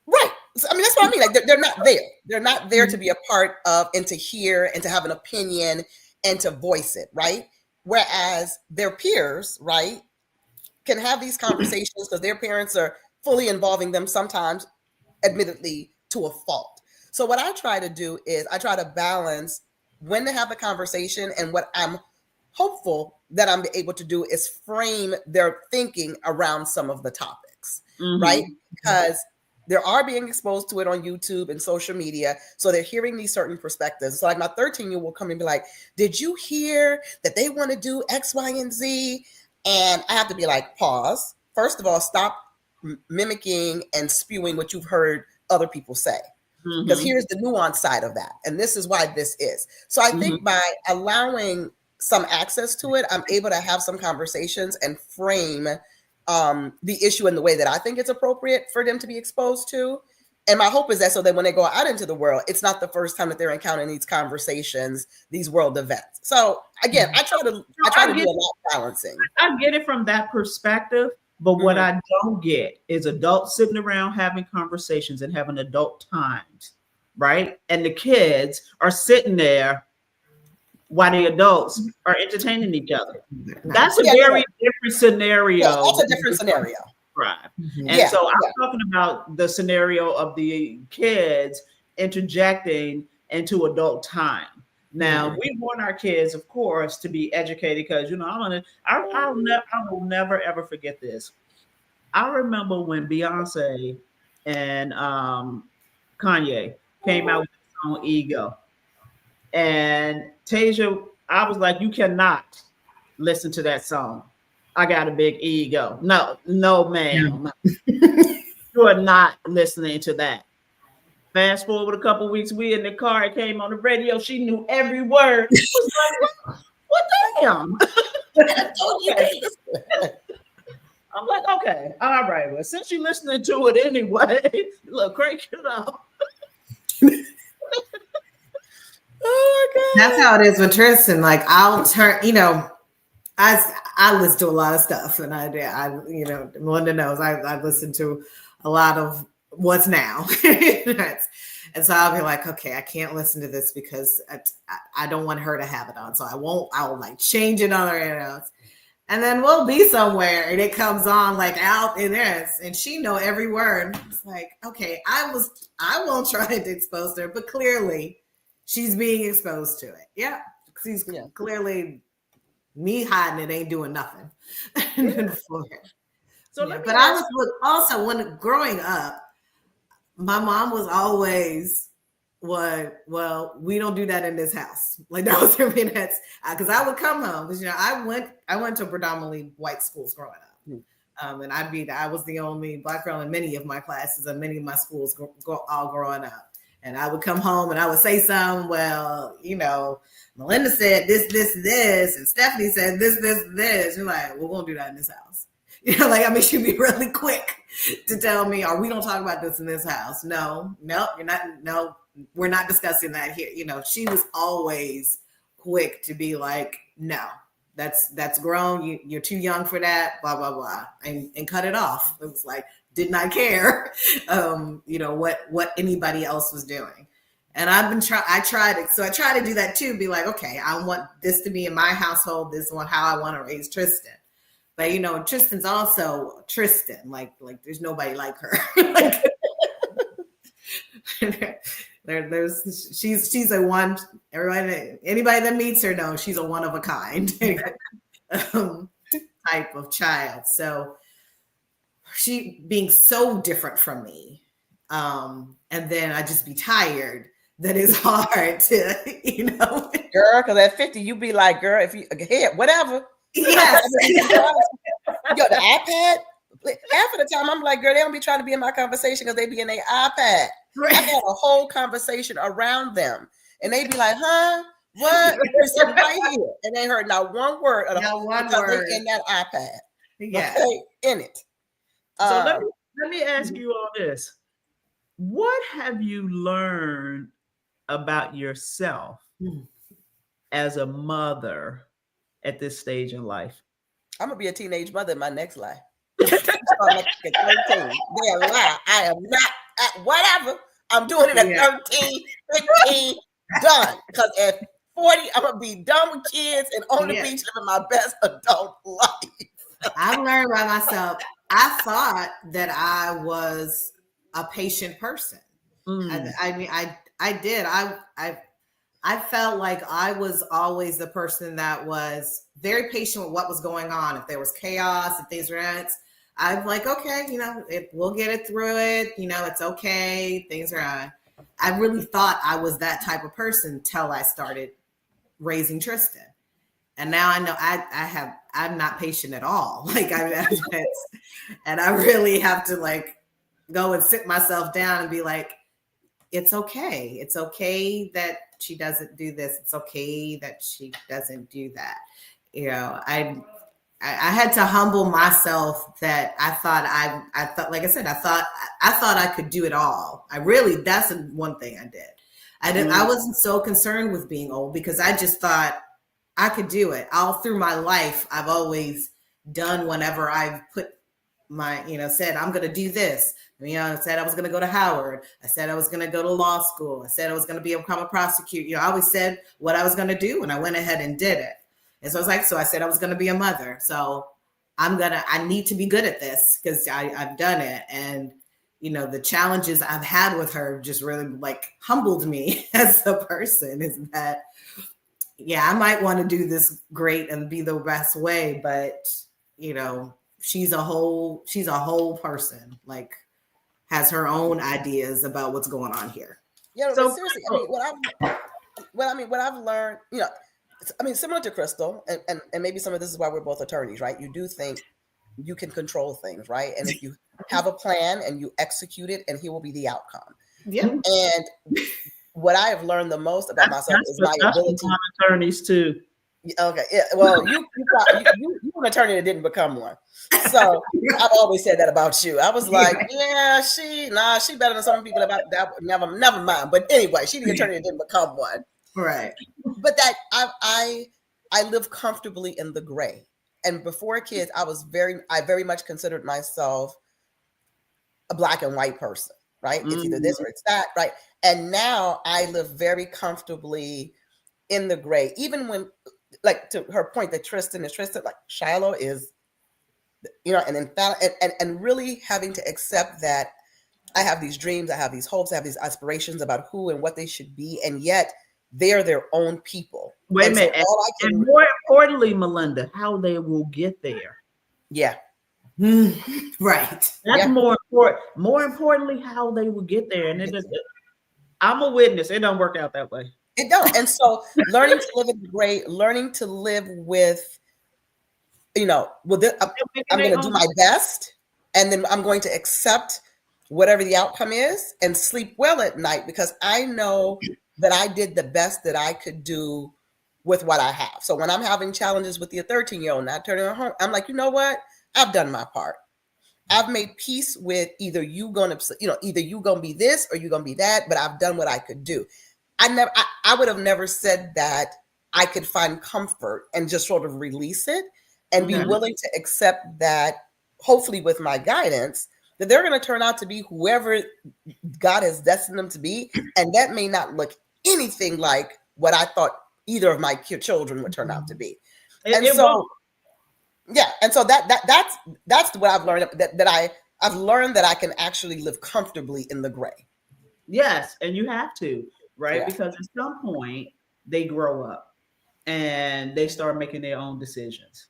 Right. So, I mean, that's what I mean. Like they're not there. They're not there to be a part of and to hear and to have an opinion and to voice it, right? Whereas their peers, right, can have these conversations because their parents are fully involving them, sometimes admittedly to a fault. So what I try to do is I try to balance when to have the conversation and what I'm hopeful that I'm able to do is frame their thinking around some of the topics, right? Because they are being exposed to it on YouTube and social media. So they're hearing these certain perspectives. So like my 13-year-old will come and be like, did you hear that they want to do X, Y, and Z? And I have to be like, pause. First of all, stop mimicking and spewing what you've heard other people say. Because here's the nuanced side of that. And this is why this is. So I think by allowing some access to it, I'm able to have some conversations and frame the issue in the way that I think it's appropriate for them to be exposed to. And my hope is that so that when they go out into the world, it's not the first time that they're encountering these conversations, these world events. So again, I try to do a lot of balancing. I get it from that perspective, but what I don't get is adults sitting around having conversations and having adult times, right? And the kids are sitting there while the adults are entertaining each other. That's a very different scenario. Yeah, that's a different scenario. Right. And so I'm talking about the scenario of the kids interjecting into adult time. Now we want our kids, of course, to be educated because I will never ever forget this. I remember when Beyonce and Kanye came out with the song "Ego," and Tasia, I was like, "You cannot listen to that song. I got a big ego. No, ma'am. You are not listening to that." Fast forward a couple weeks, we in the car, it came on the radio. She knew every word. It was like, what damn? I'm like, okay, all right. Well, since you're listening to it anyway, look, crank it up. Oh my God. That's how it is with Tristan. Like I'll turn, I listen to a lot of stuff, and I Melinda knows I listen to a lot of what's now, and so I'll be like, okay, I can't listen to this because I don't want her to have it on, so I'll like change it on her, and then we'll be somewhere and it comes on like out in this, and she know every word. It's like, okay, I won't try to expose her, but clearly she's being exposed to it. Yeah, she's clearly. Me hiding it ain't doing nothing for her. So, but I was also when growing up, my mom was always, well, we don't do that in this house. Like that was her minutes because I would come home because I went to predominantly white schools growing up, and I was the only Black girl in many of my classes and many of my schools all growing up, and I would come home and I would say something. Well, Melinda said this, and Stephanie said this. You're like, we won't do that in this house. She'd be really quick to tell me, we don't talk about this in this house. No, you're not. No, we're not discussing that here. She was always quick to be like, no, that's grown. You're too young for that. Blah blah blah, and cut it off. It was like, did not care, what anybody else was doing. And I try to do that too. Be like, okay, I want this to be in my household. This is how I want to raise Tristan. But Tristan's also Tristan. Like there's nobody like her. She's a one. Anybody that meets her knows she's a one of a kind type of child. So she being so different from me, and then I just be tired. That is hard to, Girl, because at 50, you be like, girl, if you hit whatever. Yes. Yo, the iPad. Half of the time, I'm like, girl, they don't be trying to be in my conversation because they be in their iPad. Right. I had a whole conversation around them, and they be like, huh? What? You're sitting right here, and they heard not one word of not one word in that iPad. Yeah, okay, in it. So let me ask you all this: what have you learned about yourself as a mother at this stage in life? I'm gonna be a teenage mother in my next life. I'm 13. They're a lie. I am not at whatever. I'm doing it at 13, 15, done. Because at 40, I'm gonna be done with kids and on the beach living my best adult life. I've learned by myself. I thought that I was a patient person. I did. I I felt like I was always the person that was very patient with what was going on. If there was chaos, if things were ants, I'm like, okay, we'll get it through it. It's okay. Things are on. I really thought I was that type of person till I started raising Tristan. And now I know I'm not patient at all. Like and I really have to like go and sit myself down and be like, it's okay. It's okay that she doesn't do this. It's okay that she doesn't do that. I had to humble myself that I thought, like I said, I thought I could do it all. That's one thing I did. I wasn't so concerned with being old because I just thought I could do it. All through my life, I've always done whenever I've put my, said, I'm going to do this. I said I was going to go to Howard. I said I was going to go to law school. I said I was going to become a prosecutor. I always said what I was going to do, and I went ahead and did it. And so I said I was going to be a mother. So I need to be good at this because I've done it. And, the challenges I've had with her just really like humbled me as a person is that, I might want to do this great and be the best way, but, she's a whole person, like has her own ideas about what's going on here. So seriously, what I've learned, similar to Crystal, and maybe some of this is why we're both attorneys, right? You do think you can control things, right? And if you have a plan and you execute it, and here will be the outcome. Yeah. And what I have learned the most about myself is my ability. Attorneys too. Okay. Yeah. Well, you're an attorney that didn't become one. So I've always said that about you. I was like, she better than some people about that. Never mind. But anyway, she's the attorney that didn't become one. Right. But that I live comfortably in the gray. And before kids, I very much considered myself a black and white person, right? It's either this or it's that, right? And now I live very comfortably in the gray, even when, like, to her point that Tristan is Tristan, like Shiloh is, and really having to accept that I have these dreams, I have these hopes, I have these aspirations about who and what they should be, and yet they are their own people. Wait a minute. And more importantly, Melinda, how they will get there. Yeah. Right. That's more important. More importantly, how they will get there. And I'm a witness. It don't work out that way. It don't. And so learning to live in the gray, learning to live with, I'm going to do my best, and then I'm going to accept whatever the outcome is and sleep well at night because I know that I did the best that I could do with what I have. So when I'm having challenges with the 13-year-old not turning her home, I'm like, you know what? I've done my part. I've made peace with either you gonna be this or you gonna be that, but I've done what I could do. I would have never said that I could find comfort and just sort of release it and be willing to accept that, hopefully with my guidance, that they're going to turn out to be whoever God has destined them to be. And that may not look anything like what I thought either of my children would turn out to be. And so that's what I've learned, I've learned that I can actually live comfortably in the gray. Yes, and you have to, right? Yeah. Because at some point they grow up and they start making their own decisions.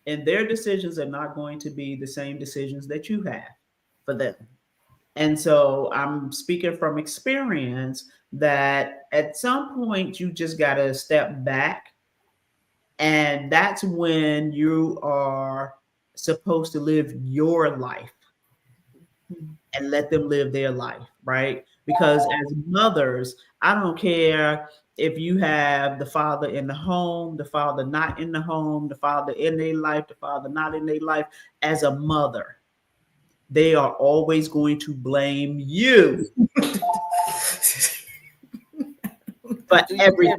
And their decisions are not going to be the same decisions that you have for them. And so I'm speaking from experience that at some point you just got to step back. And that's when you are supposed to live your life and let them live their life, right? Because as mothers, I don't care if you have the father in the home, the father not in the home, the father in their life, the father not in their life. As a mother, they are always going to blame you for everything.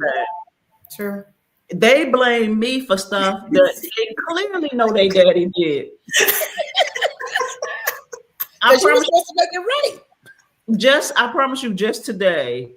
Sure. They blame me for stuff that they clearly know their daddy did. Because you were supposed to make it right. I promise you, just today,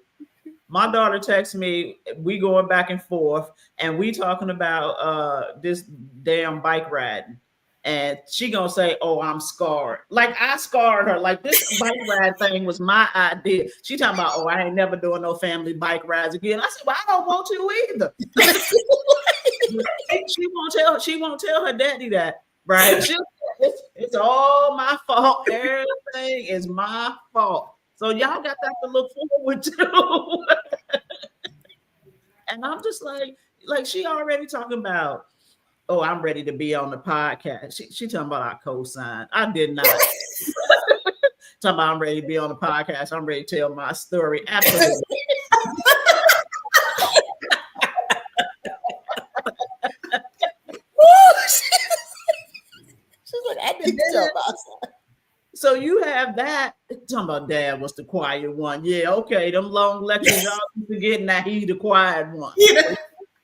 my daughter texts me, we going back and forth, and we talking about this damn bike riding. and she gonna say, "Oh, I'm scarred." Like I scarred her. Like this bike ride thing was my idea. She talking about, "Oh, I ain't never doing no family bike rides again." I said, "Well, I don't want to either." She won't tell her daddy that, right? It's all my fault. Everything is my fault. So y'all got that to look forward to. And I'm just like she already talking about, oh, I'm ready to be on the podcast. She talking about our cosign. I did not. Talking about I'm ready to be on the podcast. I'm ready to tell my story. Absolutely. She's like, I didn't tell myself. So you have that. Talking about dad was the quiet one. Yeah, okay. Them long lectures y'all forgetting that he the quiet one. Yeah.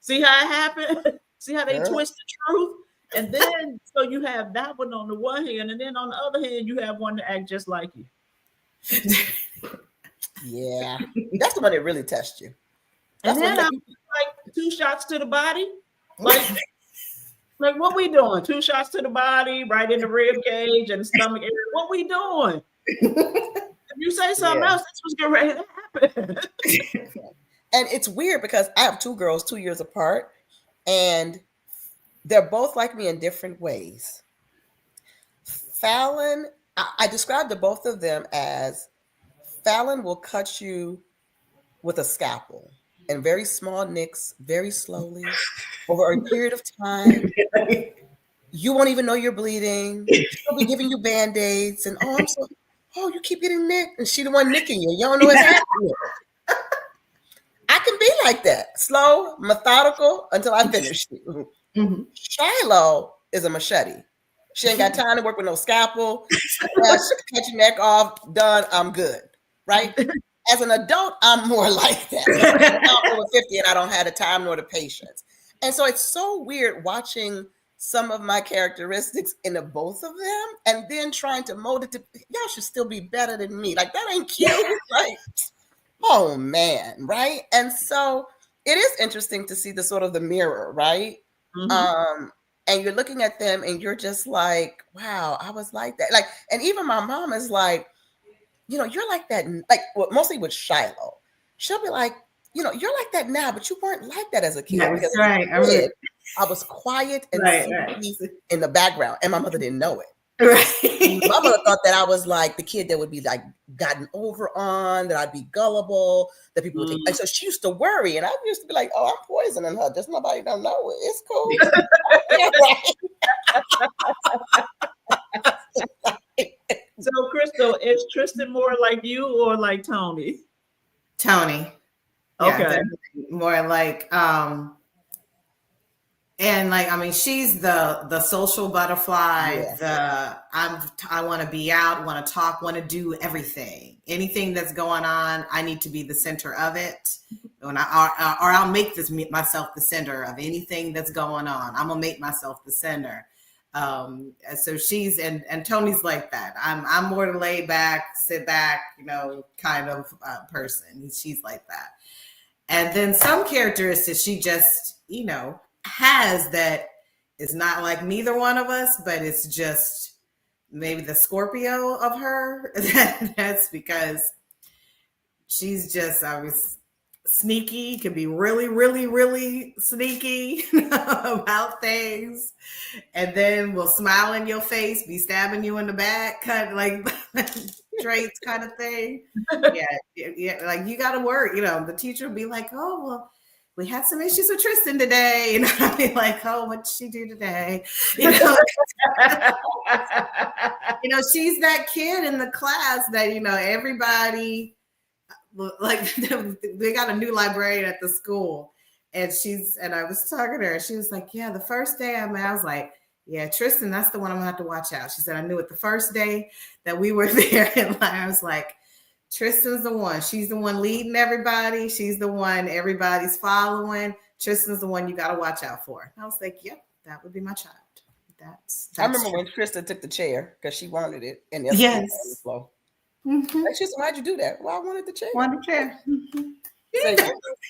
See how it happened? See how they Yeah. twist the truth? And then so you have that one on the one hand, and then on the other hand, you have one to act just like you. Yeah. That's the one that really tests you. And That's then what I'm like 2 shots to the body. Like what we doing? 2 shots to the body, right in the rib cage and the stomach area. What we doing? If you say something else, that's what's getting ready to happen. And it's weird because I have 2 girls 2 years apart, and they're both like me in different ways. Fallon, I described to both of them as Fallon will cut you with a scalpel and very small nicks, very slowly, over a period of time. You won't even know you're bleeding. She'll be giving you band-aids and you keep getting nicked. And she the one nicking you. You don't know what's happening. I can be like that, slow, methodical until I finish. Mm-hmm. Shiloh is a machete. She ain't got time to work with no scalpel. Cut your neck off, done, I'm good. Right? As an adult, I'm more like that. I'm over 50 and I don't have the time nor the patience. And so it's so weird watching some of my characteristics in the both of them and then trying to mold it to, y'all should still be better than me. Like, that ain't cute. Like, oh man, right? And so it is interesting to see the sort of the mirror, right? Mhm. And you're looking at them and you're just like, wow, I was like that. Like, and even my mom is like, you know, you're like that, like, well, mostly with Shiloh. She'll be like, you know, you're like that now, but you weren't like that as a kid. That's Because right. as a kid, I was quiet and Right. in the background, and my mother didn't know it. Right. My mother thought that I was like the kid that would be like gotten over on, that I'd be gullible, that people would think. And so she used to worry, and I used to be like, "Oh, I'm poisoning her. Just nobody don't know it. It's cool." Yeah, right. So, Crystal, is Tristan more like you or like Tony? Tony. Okay. Definitely more like and like, I mean, she's the social butterfly. Yeah. I want to be out, want to talk, want to do everything. Anything that's going on, I need to be the center of it. When I'll make myself the center of anything that's going on. I'm gonna make myself the center. So she's and Tony's like that. I'm more laid back, sit back, you know, kind of person. She's like that. And then some characteristics she just, you know, has that is not like neither one of us, but it's just maybe the Scorpio of her. That's because she's just always sneaky, can be really, really, really sneaky about things. And then will smile in your face, be stabbing you in the back, kind of like traits kind of thing. Yeah, like you got to work. You know, the teacher will be like, "Oh, well, we had some issues with Tristan today," and I'll be like, "Oh, what did she do today?" You know, you know, she's that kid in the class that, you know, everybody, like, they got a new librarian at the school, and I was talking to her, she was like, "Yeah, the first day I was like, yeah, Tristan, that's the one I'm gonna have to watch out." She said, "I knew it the first day that we were there," and I was like, Tristan's the one. She's the one leading everybody. She's the one everybody's following. Tristan's the one you got to watch out for. I was like, yep, that would be my child. That's I remember when Tristan took the chair because she wanted it, and yes. Flow. Mm-hmm. Like, she said, "Why'd you do that?" "Well, I wanted the chair." Wanted the chair. Mm-hmm.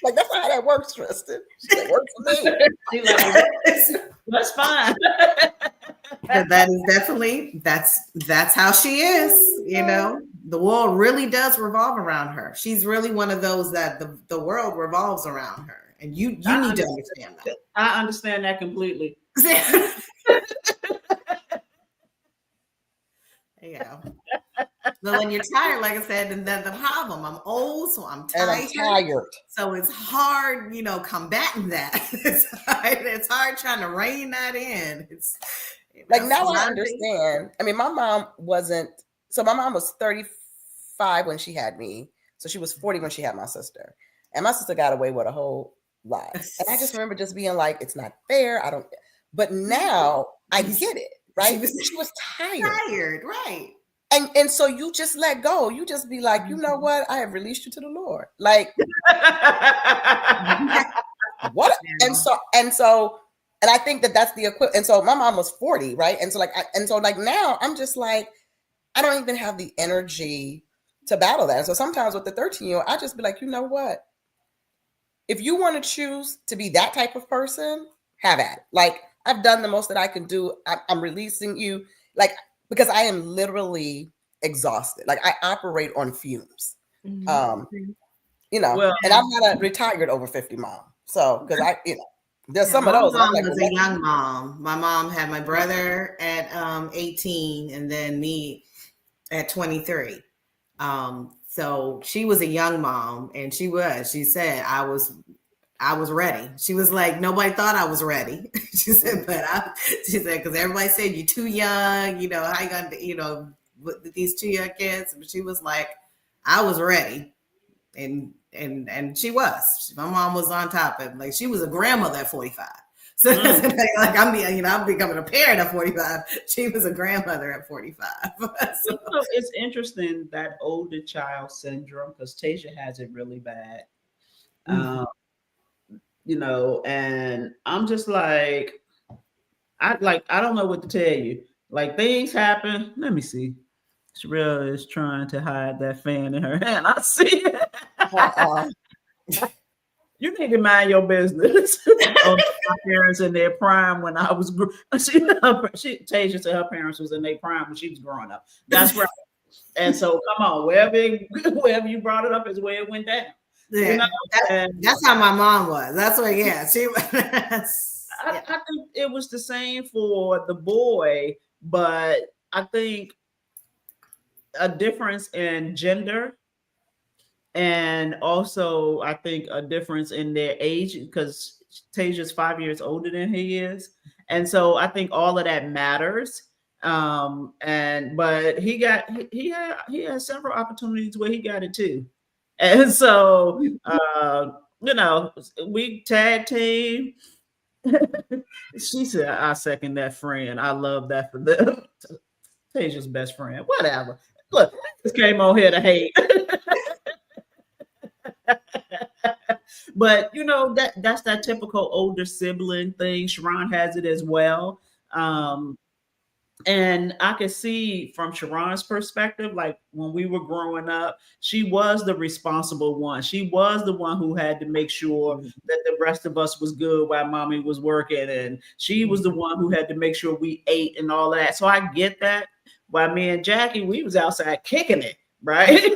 Like, that's not how that works, Tristan. It works for me. That's fine. That is definitely that's how she is. You know, the world really does revolve around her. She's really one of those that the world revolves around her, and you need to understand that. I understand that completely. Yeah. So when you're tired, like I said, and then the problem, I'm old, so I'm tired. And I'm tired. So it's hard, combating that. It's hard trying to rein that in. It's like now I understand. I mean, my mom was 35 when she had me. So she was 40 when she had my sister. And my sister got away with a whole lot. And I just remember just being like, it's not fair. But now I get it, right? She was tired. Tired, right. And so you just let go. You just be like, you know what? I have released you to the Lord. Like what? And I think that's the equivalent. And so my mom was 40, right? And so now I'm just like, I don't even have the energy to battle that. And so sometimes with the 13-year-old, I just be like, you know what? If you want to choose to be that type of person, have at it. Like I've done the most that I can do. I'm releasing you, because I am literally exhausted. Like I operate on fumes. Well, and I'm not a retired over 50 mom. So because there's some of those. My mom was a young mom. My mom had my brother at 18 and then me at 23. So she was a young mom, and she said I was ready. She was like, nobody thought I was ready. She said, because everybody said you're too young, how you gonna, with these 2 young kids. But she was like, I was ready. And she was. My mom was on top of it. Like she was a grandmother at 45. So I'm becoming a parent at 45. She was a grandmother at 45. So it's interesting, that older child syndrome, because Tasia has it really bad. And I'm just like, I don't know what to tell you. Like things happen. Let me see. Sherelle is trying to hide that fan in her hand. I see it. You need to mind your business. My parents in their prime when I was Tasia said her parents was in their prime when she was growing up. That's right. And so come on, wherever you brought it up is where it went down. Yeah, that's how my mom was. That's what. Yeah, she was. I think it was the same for the boy, but I think a difference in gender, and also I think a difference in their age, because Tasia's 5 years older than he is, and so I think all of that matters. But he had several opportunities where he got it too. And so, we tag team. She said, I second that, friend. I love that for them. Tasia's best friend. Whatever. Look, just came on here to hate. But, that's that typical older sibling thing. Sharon has it as well. And I could see from Sharon's perspective, like when we were growing up, she was the responsible one. She was the one who had to make sure that the rest of us was good while mommy was working. And she was the one who had to make sure we ate and all that. So I get that. While me and Jackie, we was outside kicking it, right?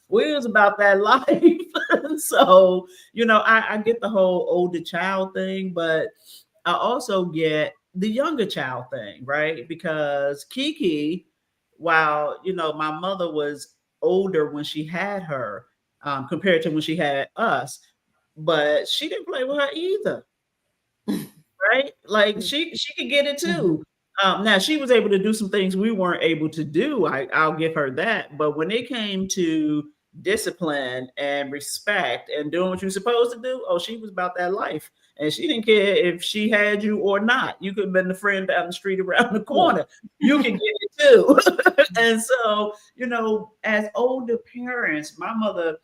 We was about that life. So, I get the whole older child thing, but I also get the younger child thing, right? Because Kiki, while, my mother was older when she had her, compared to when she had us, but she didn't play with her either, right? Like she could get it too. Now she was able to do some things we weren't able to do. I'll give her that. But when it came to discipline and respect and doing what you're supposed to do, she was about that life. And she didn't care if she had you or not. You could have been the friend down the street around the corner. You can get it too. And so, as older parents, my mother,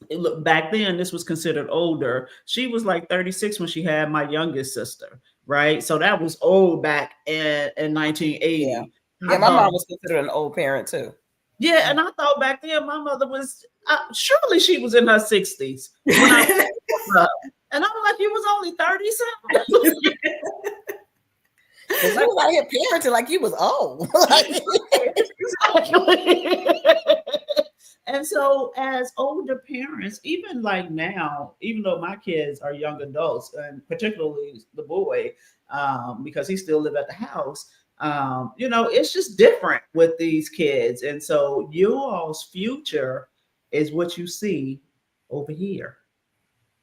look, back then this was considered older. She was like 36 when she had my youngest sister, right? So that was old back in 1980. Yeah, my mom was considered an old parent too. Yeah, and I thought back then my mother was, surely she was in her 60s. When I And I'm like, you was only 30 something. Because you was out here parenting like you was old. Exactly. And so as older parents, even like now, even though my kids are young adults, and particularly the boy, because he still live at the house, it's just different with these kids. And so your all's future is what you see over here.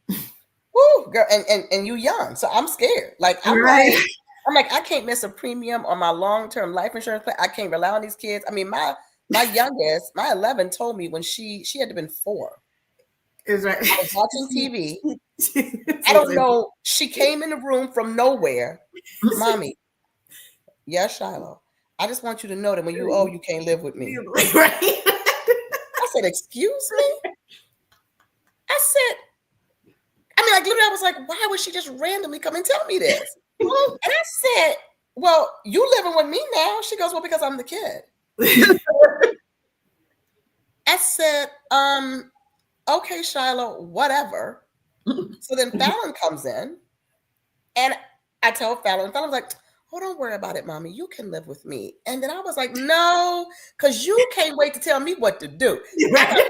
Woo, girl, and you young, so I'm scared. Like I'm like, I can't miss a premium on my long-term life insurance plan. I can't rely on these kids. I mean, my youngest, my 11, told me when she had to have been 4. Is right. I was watching TV. I don't know. She came in the room from nowhere. Mommy, yes, Shiloh. I just want you to know that when you old, you can't live with me. Right. I said, excuse me? I said, like literally, I was like, why would she just randomly come and tell me this? And I said, well, you living with me now. She goes, well, because I'm the kid. I said, okay, Shiloh, whatever. So then Fallon comes in, and I tell Fallon was like, oh, don't worry about it, Mommy. You can live with me. And then I was like, no, because you can't wait to tell me what to do. I'm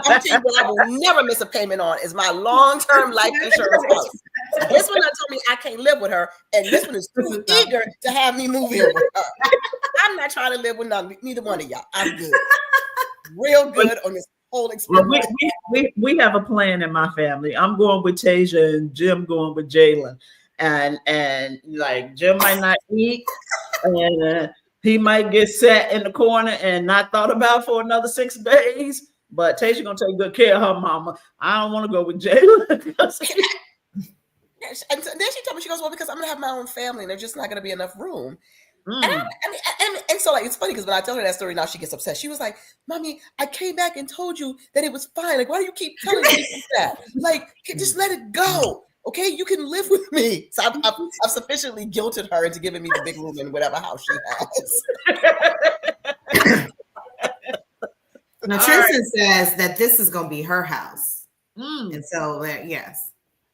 telling you what I will never miss a payment on is my long-term life insurance policy. This one told me I can't live with her, and this one is too eager to have me move in with her. I'm not trying to live with neither one of y'all. I'm good. Real good on this whole experience. Well, we have a plan in my family. I'm going with Tasia and Jim going with Jalen. And like Jim might not eat, and he might get sat in the corner and not thought about for another 6 days. But Tasia gonna take good care of her mama. I don't want to go with Jalen. And then she told me, she goes, well, because I'm gonna have my own family, and there's just not gonna be enough room. And so like it's funny because when I tell her that story now, she gets upset. She was like, Mommy, I came back and told you that it was fine. Like, why do you keep telling me that? Like, just let it go. Okay, you can live with me. So I've sufficiently guilted her into giving me the big room in whatever house she has. Now, Tristan says that this is going to be her house. And so, yes.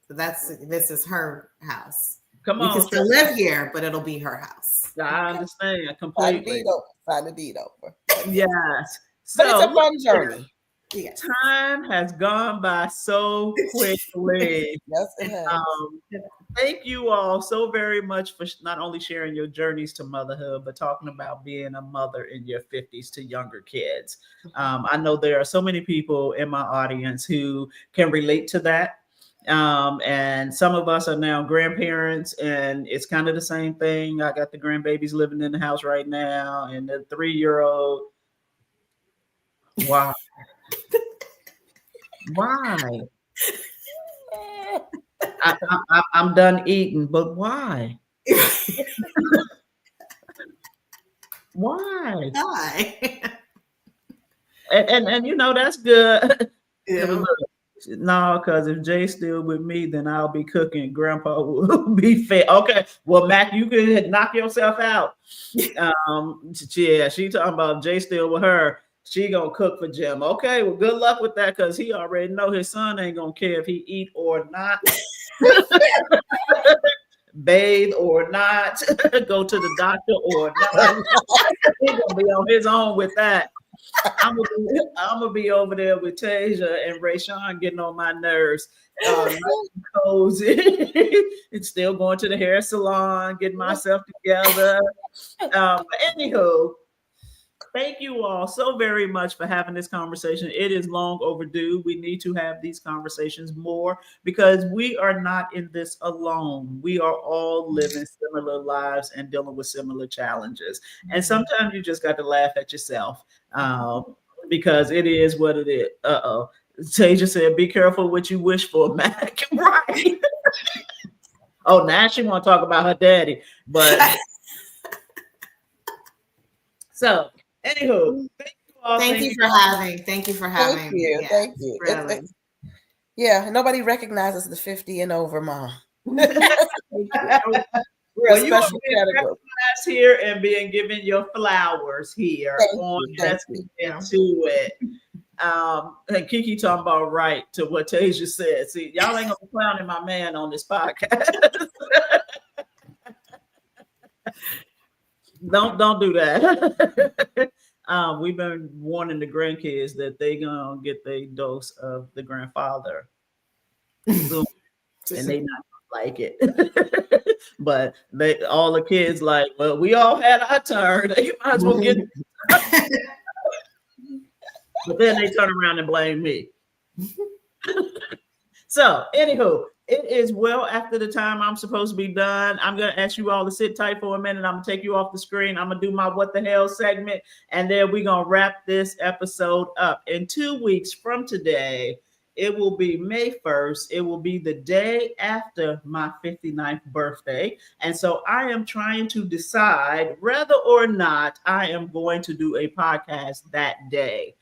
So this is her house. Come on. We can still live here, but it'll be her house. I understand completely. Sign the deed over. Yes. But it's a fun journey. Yes. Time has gone by so quickly. Yes, it has. Thank you all so very much for not only sharing your journeys to motherhood, but talking about being a mother in your 50s to younger kids. I know there are so many people in my audience who can relate to that. And some of us are now grandparents, and it's kind of the same thing. I got the grandbabies living in the house right now, and the 3-year-old. Wow. Why? I'm done eating, but why? Why? And that's good. Yeah. No, because if Jay's still with me, then I'll be cooking. Grandpa will be fed. Okay, well, Mac, you can knock yourself out. Yeah, she talking about Jay still with her. She gonna cook for Jim. Okay, well, good luck with that, because he already know his son ain't gonna care if he eat or not, bathe or not, go to the doctor or not. He's gonna be on his own with that. I'm gonna be over there with Tasia and Rayshawn getting on my nerves. Nice and cozy. It's still going to the hair salon, getting myself together. But anywho, thank you all so very much for having this conversation. It is long overdue. We need to have these conversations more, because we are not in this alone. We are all living similar lives and dealing with similar challenges. And sometimes you just got to laugh at yourself, because it is what it is. Tasia said, be careful what you wish for, Mac. Right. Oh, now she want to talk about her daddy. But so, anywho, thank you all. Thank you for having. Thank you for having. Thank you. Yeah, Thank you. really. Yeah, nobody recognizes the 50 and over mom. We're Well, a you are special being category. recognized here and being given your flowers here. Thank on you, thank Let's you. Get Into It. And Kiki talking about right to what Tasia said. See, y'all ain't gonna be clowning my man on this podcast. Don't do that. We've been warning the grandkids that they gonna get their dose of the grandfather soon, and they not gonna like it. But all the kids like, well, we all had our turn. You might as well get. But then they turn around and blame me. So, anywho, it is well after the time I'm supposed to be done. I'm going to ask you all to sit tight for a minute. I'm going to take you off the screen. I'm going to do my what the hell segment, and then we're going to wrap this episode up. In 2 weeks from today, it will be May 1st. It will be the day after my 59th birthday. And so I am trying to decide whether or not I am going to do a podcast that day.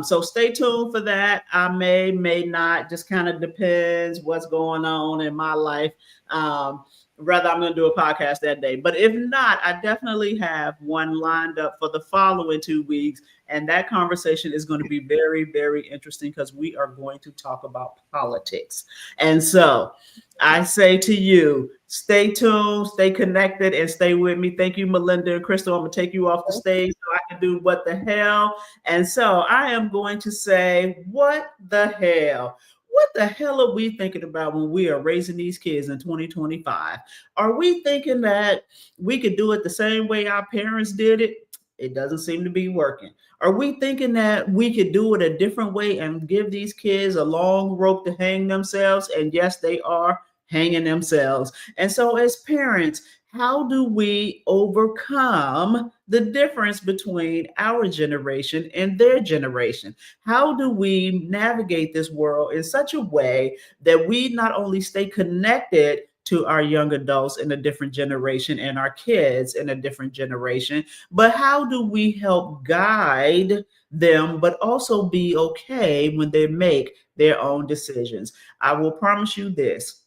So stay tuned for that. I may not, just kind of depends what's going on in my life. Whether I'm going to do a podcast that day. But if not, I definitely have one lined up for the following 2 weeks. And that conversation is going to be very, very interesting because we are going to talk about politics. And so I say to you, stay tuned, stay connected, and stay with me. Thank you, Melinda and Crystal. I'm going to take you off the stage so I can do what the hell. And so I am going to say, what the hell? What the hell are we thinking about when we are raising these kids in 2025? Are we thinking that we could do it the same way our parents did it? It doesn't seem to be working. Are we thinking that we could do it a different way and give these kids a long rope to hang themselves? And yes, they are hanging themselves. And so as parents, how do we overcome the difference between our generation and their generation? How do we navigate this world in such a way that we not only stay connected to our young adults in a different generation and our kids in a different generation, but how do we help guide them, but also be okay when they make their own decisions? I will promise you this.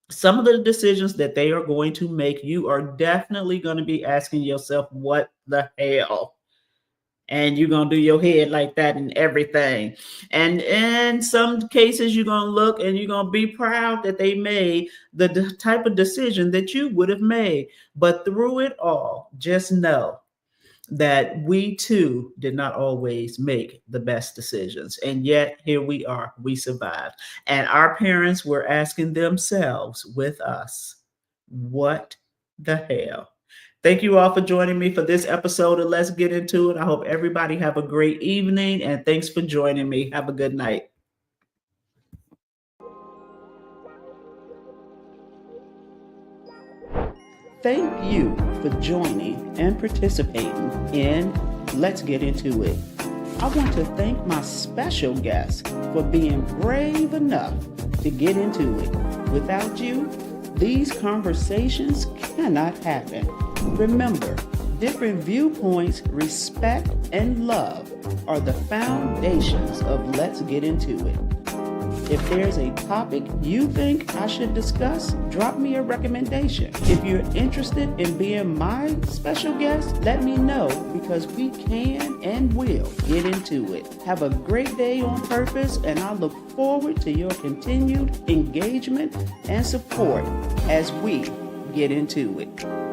Some of the decisions that they are going to make, you are definitely going to be asking yourself, what the hell? And you're going to do your head like that and everything. And in some cases, you're going to look and you're going to be proud that they made the type of decision that you would have made. But through it all, just know that we too did not always make the best decisions. And yet here we are, we survived. And our parents were asking themselves with us, what the hell? Thank you all for joining me for this episode of Let's Get Into It. I hope everybody have a great evening, and thanks for joining me. Have a good night. Thank you for joining and participating in Let's Get Into It. I want to thank my special guest for being brave enough to get into it. Without you, these conversations cannot happen. Remember, different viewpoints, respect, and love are the foundations of Let's Get Into It. If there's a topic you think I should discuss, drop me a recommendation. If you're interested in being my special guest, let me know because we can and will get into it. Have a great day on purpose, and I look forward to your continued engagement and support as we get into it.